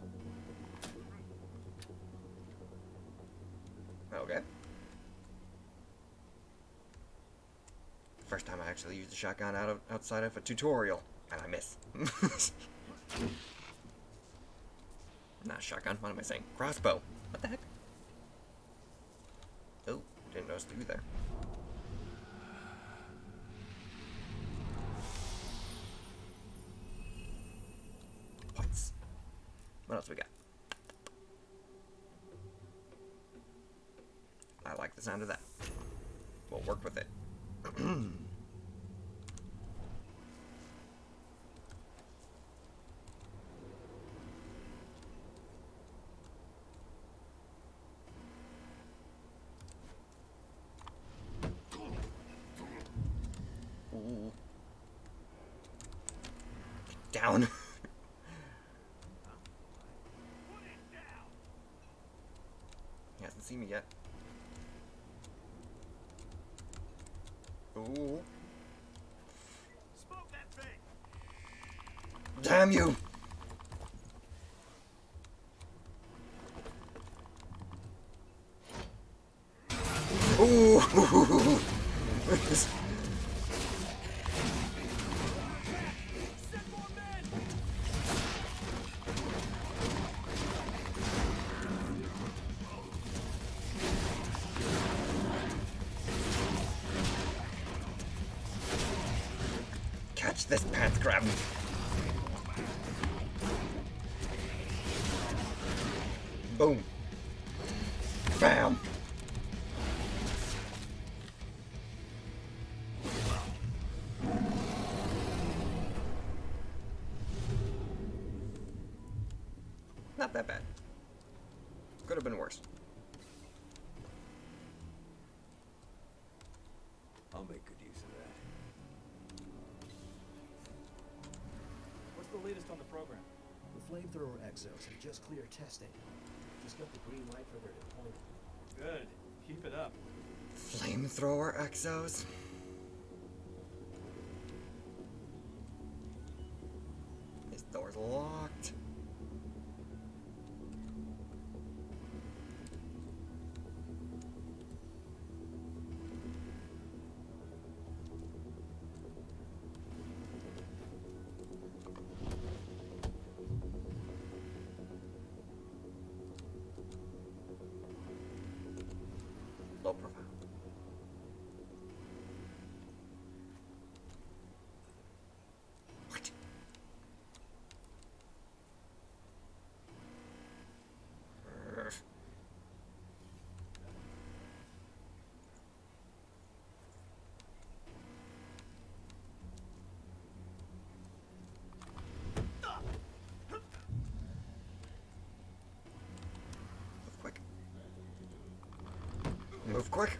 Okay. First time I actually used a shotgun outside of a tutorial, and I miss. Not shotgun, what am I saying? Crossbow. What the heck? Oh, didn't notice you there. Points. What else we got? I like the sound of that. We'll work with it. down. He hasn't seen me yet. Ooh. Damn you! Ooh! Catch this pants grab. Boom. Bam. Not that bad. Could have been worse. I'll make good use of that. What's the latest on the program? The flamethrower exos have just cleared testing. Just got the green light for their deployment. Good. Keep it up. Flamethrower exos? This door's locked. Low profile. What? Move quick. Move quick.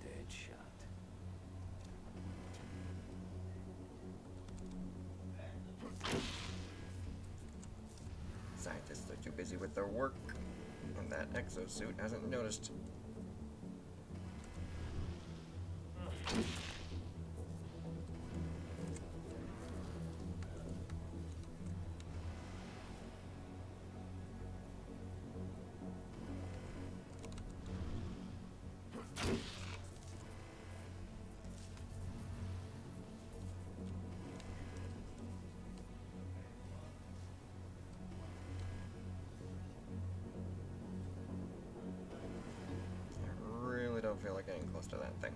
Dead shot. Scientists are too busy with their work, and that exosuit hasn't noticed. I really don't feel like getting close to that thing.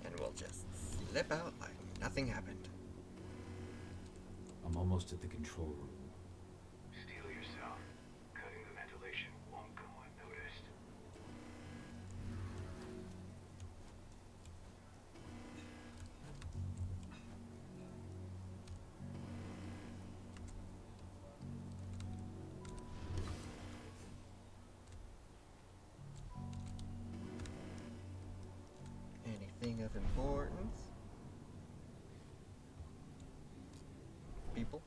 And we'll just slip out like nothing happened. I'm almost at the control room. Steel yourself. Cutting the ventilation won't go unnoticed. Anything of importance? People?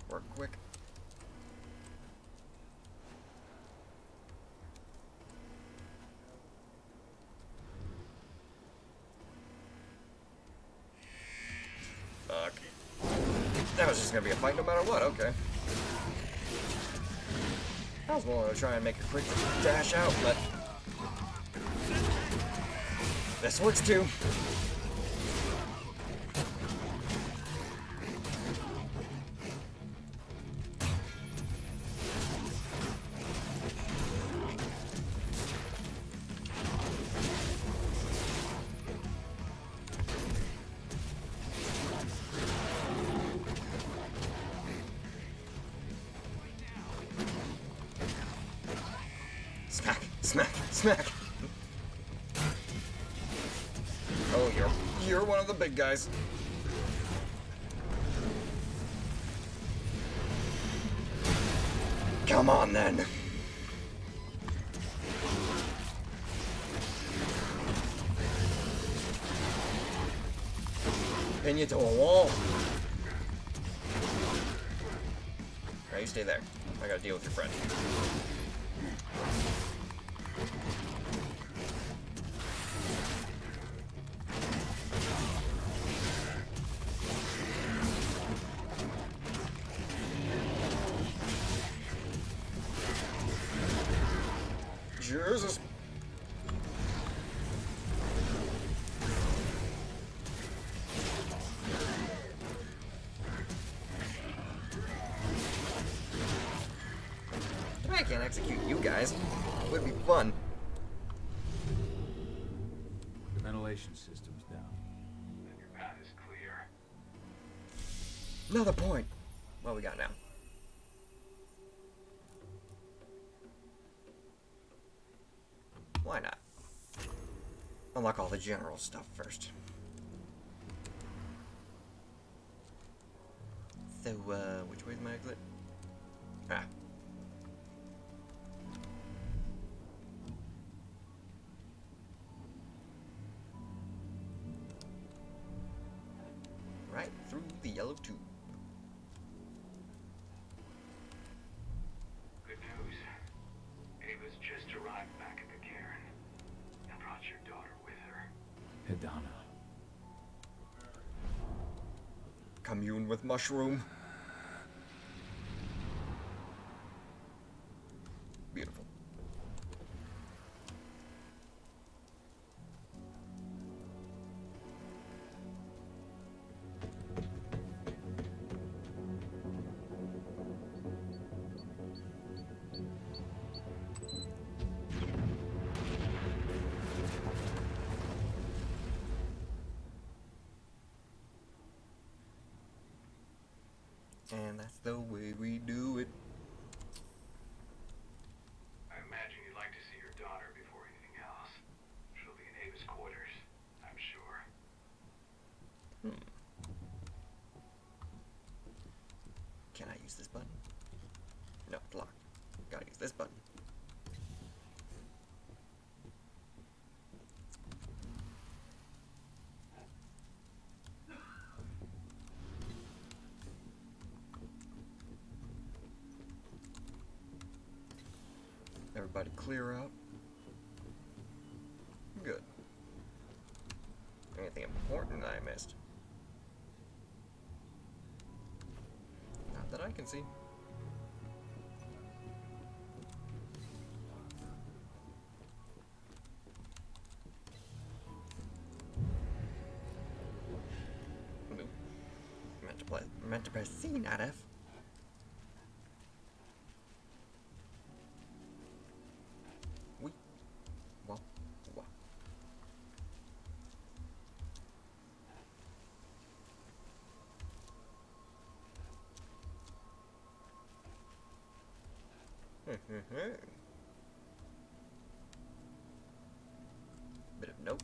Work quick. was just gonna be a fight no matter what, okay. I was willing to try and make a quick dash out, but this works too. Smack, smack, smack. Oh, you're one of the big guys. Come on then. Pin you to a wall. Alright, you stay there. I gotta deal with your friend. Jesus. I can't execute you guys. It would be fun. The ventilation system's down. Then your path is clear. Another point. What we got now? Why not? Unlock all the general stuff first. So, which way's my exit? Ah. Right through the yellow tube. Good news. Ava's just arrived back at the cairn and brought your daughter with her. Hidana. Commune with mushroom. Beautiful. And that's the way we do it. I imagine you'd like to see your daughter before anything else. She'll be in Ava's quarters, I'm sure. Can I use this button? No, it's locked. Gotta use this button. Everybody clear out. Good. Anything important I missed? Not that I can see. Nope. Meant to press C, not F. Bit of note.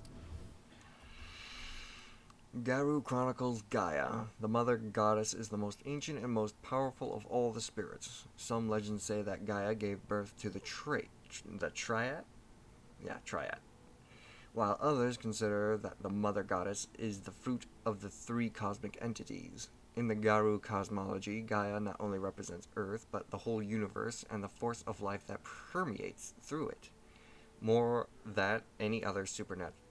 Garu chronicles Gaia. The mother goddess is the most ancient and most powerful of all the spirits. Some legends say that Gaia gave birth to the triad? Yeah, triad. While others consider that the mother goddess is the fruit of the three cosmic entities. In the Garu cosmology, Gaia not only represents Earth, but the whole universe and the force of life that permeates through it. More than any other supernatural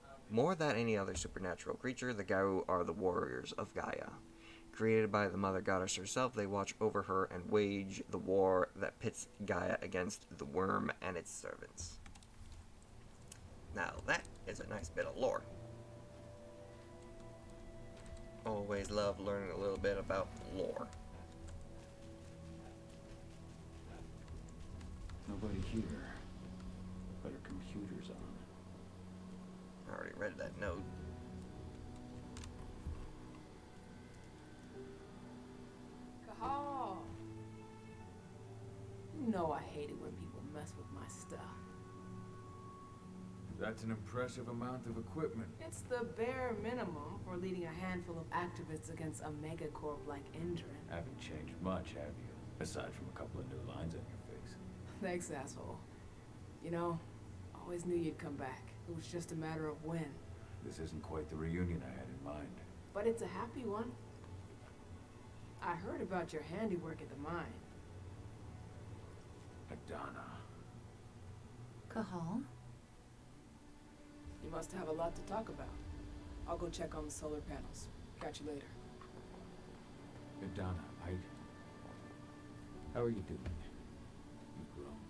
creature, the Garu are the warriors of Gaia. Created by the Mother Goddess herself, they watch over her and wage the war that pits Gaia against the worm and its servants. Now that is a nice bit of lore. Always love learning a little bit about lore. Nobody here. But her computer's on. I already read that note. Cahal! You know I hate it when people mess with my stuff. That's an impressive amount of equipment. It's the bare minimum for leading a handful of activists against a megacorp like Endrin. Haven't changed much, have you? Aside from a couple of new lines on your face. Thanks, asshole. You know, always knew you'd come back. It was just a matter of when. This isn't quite the reunion I had in mind. But it's a happy one. I heard about your handiwork at the mine. Adana. Cahal? You must have a lot to talk about. I'll go check on the solar panels. Catch you later. Adana, how are you doing? You've grown.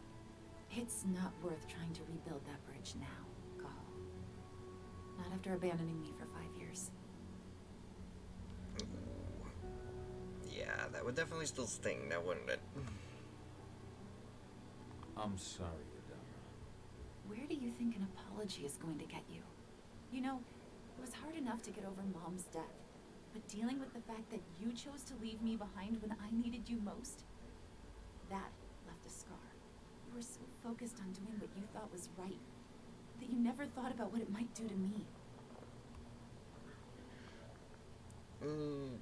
It's not worth trying to rebuild that bridge now, Cahal. Not after abandoning me for 5 years. Yeah, that would definitely still sting now, wouldn't it? I'm sorry, Adana. Where do you think an apology is going to get you? You know, it was hard enough to get over Mom's death, but dealing with the fact that you chose to leave me behind when I needed you most, that left a scar. You were so focused on doing what you thought was right, that you never thought about what it might do to me. Ooh.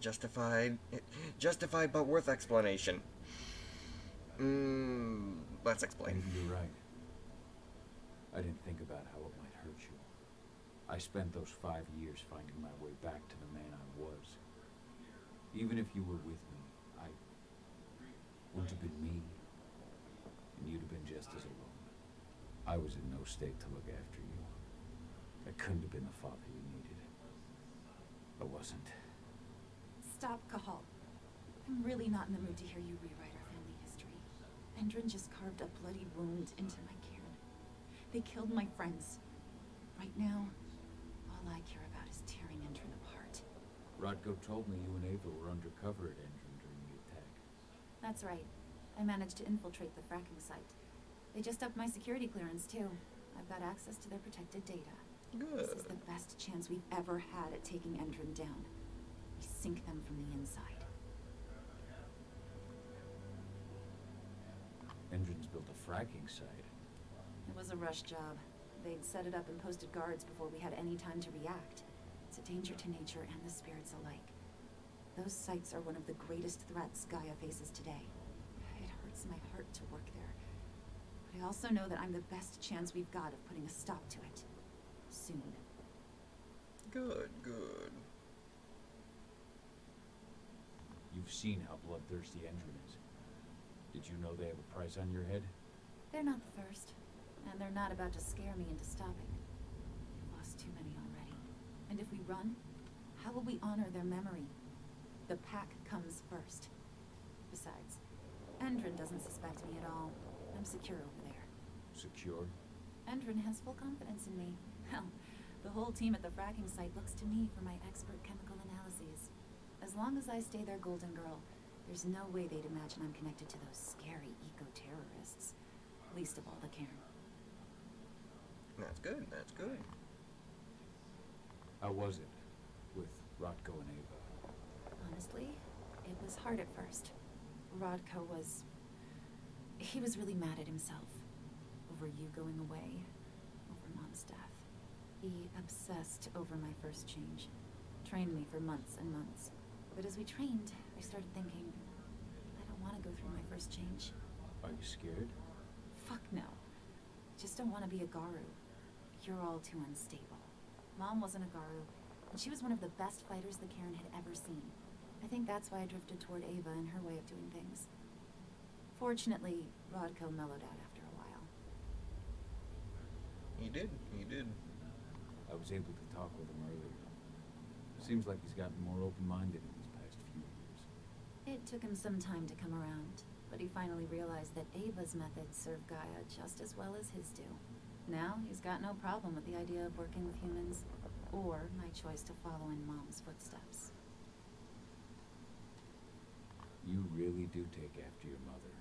Justified but worth explanation. Let's explain. Maybe you're right. I didn't think about how it might hurt you. I spent those 5 years finding my way back to the man I was. Even if you were with me, I wouldn't have been me. And you'd have been just as alone. I was in no state to look after you. I couldn't have been the father you needed. I wasn't. Stop, Cahal. I'm really not in the mood to hear you rewrite our family history. Endrin just carved a bloody wound into my cairn. They killed my friends. Right now, all I care about is tearing Endrin apart. Rodko told me you and Ava were undercover at Endrin during the attack. That's right. I managed to infiltrate the fracking site. They just upped my security clearance, too. I've got access to their protected data. Good. This is the best chance we've ever had at taking Endrin down. We sink them from the inside. Endrin's built a fracking site. It was a rush job. They'd set it up and posted guards before we had any time to react. It's a danger to nature and the spirits alike. Those sites are one of the greatest threats Gaia faces today. It hurts my heart to work there. But I also know that I'm the best chance we've got of putting a stop to it. Soon. Good. You've seen how bloodthirsty Endrin is. Did you know they have a price on your head? They're not the first. And they're not about to scare me into stopping. We've lost too many already. And if we run, how will we honor their memory? The pack comes first. Besides, Endrin doesn't suspect me at all. I'm secure over there. Secure? Endrin has full confidence in me. Hell, the whole team at the fracking site looks to me for my expert chemical analyses. As long as I stay their golden girl, there's no way they'd imagine I'm connected to those scary eco-terrorists. Least of all the Cairn. That's good. How was it with Rodko and Ava? Honestly, it was hard at first. Rodko was... he was really mad at himself. Over you going away. Over Mom's death. He obsessed over my first change. Trained me for months and months. But as we trained, I started thinking, I don't want to go through my first change. Are you scared? Fuck no. Just don't want to be a Garu. You're all too unstable. Mom wasn't a Garu, and she was one of the best fighters the Cairn had ever seen. I think that's why I drifted toward Ava and her way of doing things. Fortunately, Rodko mellowed out after a while. He did. I was able to talk with him earlier. Seems like he's gotten more open-minded in these past few years. It took him some time to come around, but he finally realized that Ava's methods serve Gaia just as well as his do. Now, he's got no problem with the idea of working with humans, or my choice to follow in Mom's footsteps. You really do take after your mother.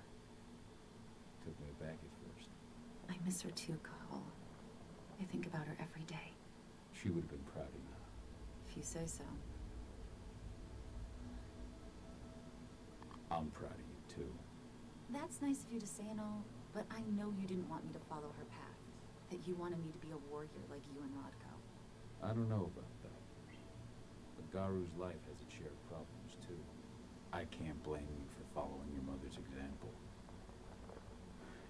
Took me aback at first. I miss her too, Cahal. I think about her every day. She would have been proud of you. If you say so. I'm proud of you, too. That's nice of you to say and all, but I know you didn't want me to follow her path. That you wanted me to be a warrior like you and Rodko. I don't know about that. But Garu's life has its share of problems, too. I can't blame you for following your mother's example.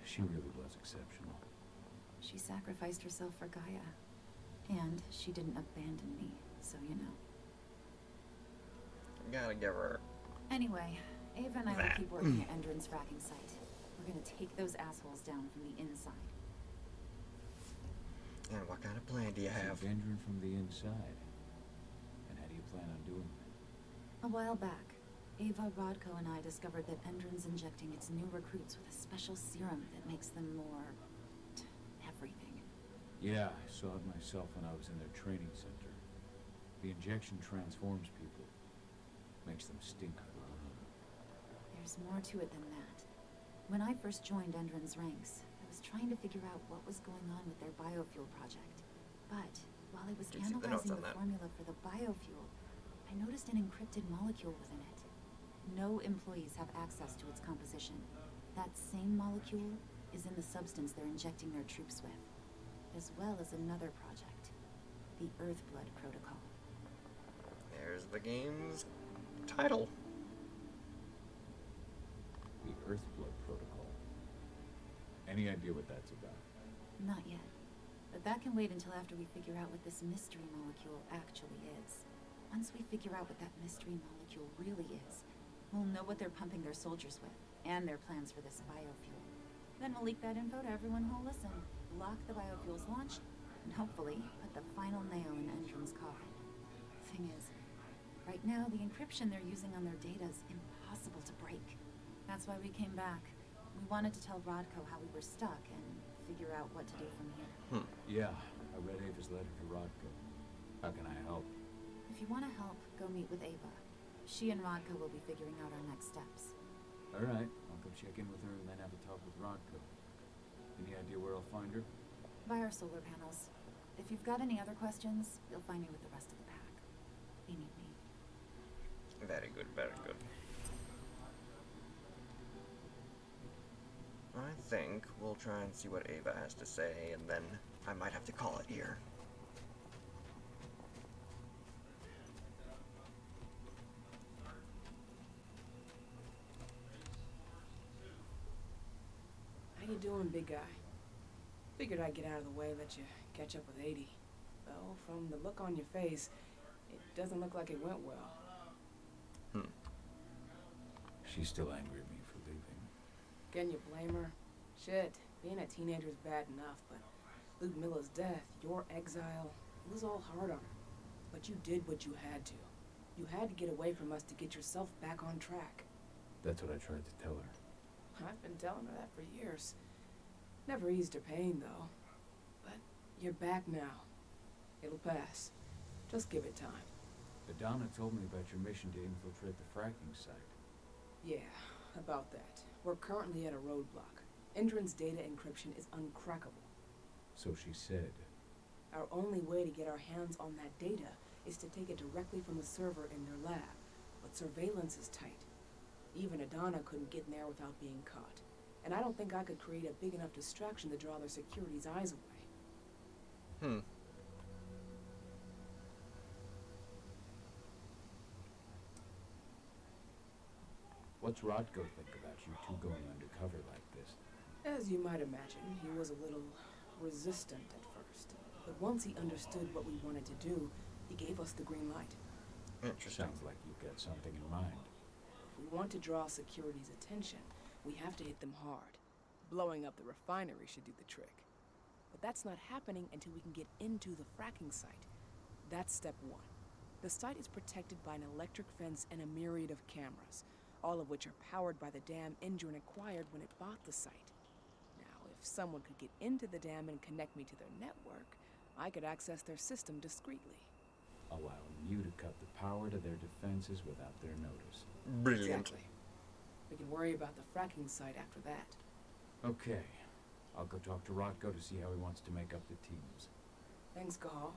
She really was exceptional. She sacrificed herself for Gaia. And she didn't abandon me, so you know. Gotta give her Anyway, Ava and I will keep working at Endron's fracking site. We're gonna take those assholes down from the inside. And what kind of plan do you have? Endron from the inside. And how do you plan on doing that? A while back, Ava, Rodko, and I discovered that Endron's injecting its new recruits with a special serum that makes them more... everything. Yeah, I saw it myself when I was in their training center. The injection transforms people. Makes them stink for the world. There's more to it than that. When I first joined Endron's ranks, I was trying to figure out what was going on with their biofuel project. But while I was analyzing the formula for the biofuel, I noticed an encrypted molecule within it. No employees have access to its composition. That same molecule is in the substance they're injecting their troops with, as well as another project, the Earthblood Protocol. There's the game's title. The Earthblood Protocol. Any idea what that's about? Not yet. But that can wait until after we figure out what this mystery molecule actually is. Once we figure out what that mystery molecule really is, we'll know what they're pumping their soldiers with, and their plans for this biofuel. Then we'll leak that info to everyone who'll listen, block the biofuel's launch, and hopefully put the final nail in Endron's coffin. Thing is, right now the encryption they're using on their data is impossible to break. That's why we came back. We wanted to tell Rodko how we were stuck and figure out what to do from here. Yeah, I read Ava's letter to Rodko. How can I help? If you want to help, go meet with Ava. She and Rodko will be figuring out our next steps. All right, I'll go check in with her and then have a talk with Rodko. Any idea where I'll find her? By our solar panels. If you've got any other questions, you'll find me with the rest of the pack. They need me. Very good, very good. I think we'll try and see what Ava has to say, and then I might have to call it here. How you doing, big guy? Figured I'd get out of the way, let you catch up with 80. Though, from the look on your face, it doesn't look like it went well. She's still angry at me for leaving. Can you blame her? Shit, being a teenager's bad enough, but Luke Miller's death, your exile, it was all hard on her. But you did what you had to. You had to get away from us to get yourself back on track. That's what I tried to tell her. I've been telling her that for years. Never eased her pain, though. But you're back now. It'll pass. Just give it time. Adana told me about your mission to infiltrate the fracking site. Yeah, about that. We're currently at a roadblock. Endron's data encryption is uncrackable. So she said. Our only way to get our hands on that data is to take it directly from the server in their lab. But surveillance is tight. Even Adana couldn't get in there without being caught. And I don't think I could create a big enough distraction to draw their security's eyes away. What's Rodko think about you two going undercover like this? As you might imagine, he was a little resistant at first. But once he understood what we wanted to do, he gave us the green light. Interesting. Sounds like you've got something in mind. If we want to draw security's attention, we have to hit them hard. Blowing up the refinery should do the trick. But that's not happening until we can get into the fracking site. That's step one. The site is protected by an electric fence and a myriad of cameras, all of which are powered by the dam Endron acquired when it bought the site. Now, if someone could get into the dam and connect me to their network, I could access their system discreetly. Allowing you to cut the power to their defenses without their notice. Brilliant. Exactly. We can worry about the fracking site after that. Okay. I'll go talk to Rotko to see how he wants to make up the teams. Thanks, Cahal.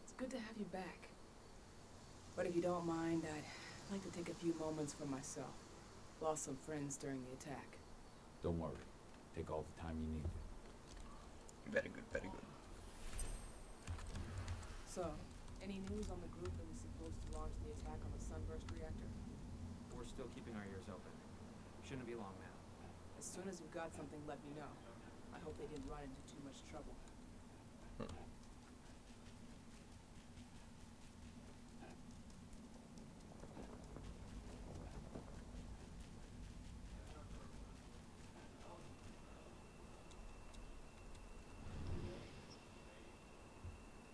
It's good to have you back. But if you don't mind, I'd like to take a few moments for myself. Lost some friends during the attack. Don't worry. Take all the time you need. Very good, very good. So, any news on the group that was supposed to launch the attack on the Sunburst reactor? We're still keeping our ears open. Shouldn't be long now. As soon as you've got something, let me know. I hope they didn't run into too much trouble.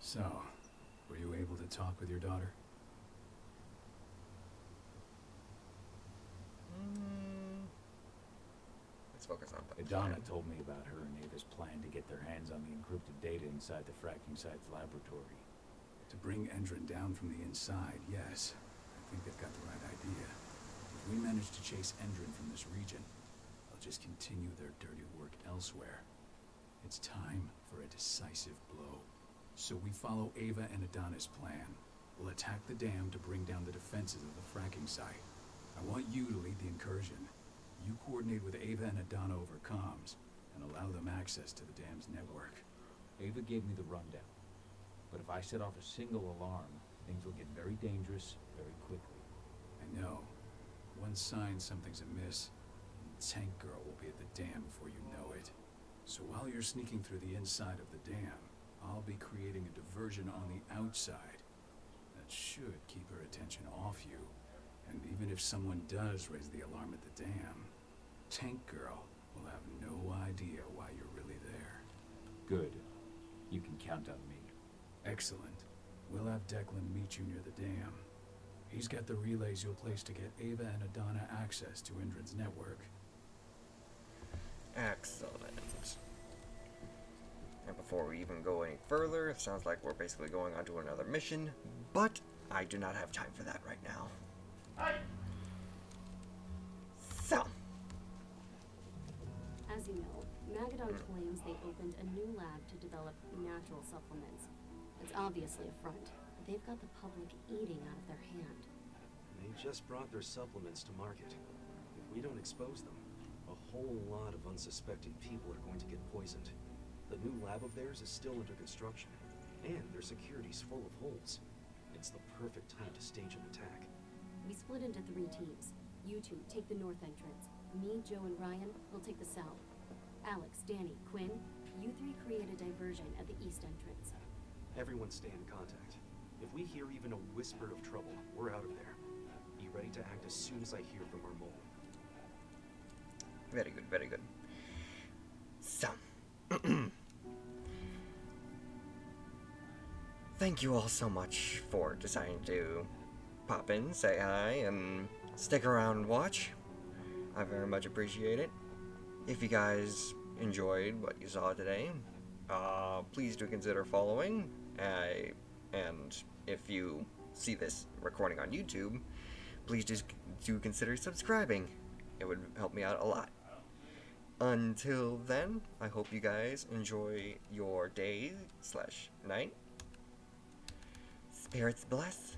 So, were you able to talk with your daughter? Let's focus on that. Adana told me about her and Ava's plan to get their hands on the encrypted data inside the fracking site's laboratory. To bring Endron down from the inside, yes. I think they've got the right idea. If we manage to chase Endron from this region, they'll just continue their dirty work elsewhere. It's time for a decisive blow. So we follow Ava and Adana's plan. We'll attack the dam to bring down the defenses of the fracking site. I want you to lead the incursion. You coordinate with Ava and Adana over comms, and allow them access to the dam's network. Ava gave me the rundown. But if I set off a single alarm, things will get very dangerous very quickly. I know. One sign something's amiss, and Tank Girl will be at the dam before you know it. So while you're sneaking through the inside of the dam, I'll be creating a diversion on the outside that should keep her attention off you. And even if someone does raise the alarm at the dam, Tank Girl will have no idea why you're really there. Good. You can count on me. Excellent. We'll have Declan meet you near the dam. He's got the relays you'll place to get Ava and Adana access to Endron's network. Excellent. And before we even go any further, it sounds like we're basically going on to another mission, but I do not have time for that right now. So. As you know, Magadon claims they opened a new lab to develop natural supplements. It's obviously a front, but they've got the public eating out of their hand. They just brought their supplements to market. If we don't expose them, a whole lot of unsuspecting people are going to get poisoned. The new lab of theirs is still under construction, and their security's full of holes. It's the perfect time to stage an attack. We split into 3 teams. You two take the north entrance. Me, Joe, and Ryan will take the south. Alex, Danny, Quinn, you 3 create a diversion at the east entrance. Everyone stay in contact. If we hear even a whisper of trouble, we're out of there. Be ready to act as soon as I hear from our mole. Very good, very good. So. Thank you all so much for deciding to pop in, say hi, and stick around and watch. I very much appreciate it. If you guys enjoyed what you saw today, please do consider following. And if you see this recording on YouTube, please just do consider subscribing. It would help me out a lot. Until then, I hope you guys enjoy your day/night. Spirits bless,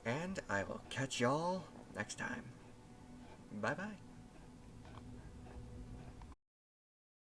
and I will catch y'all next time. Bye-bye.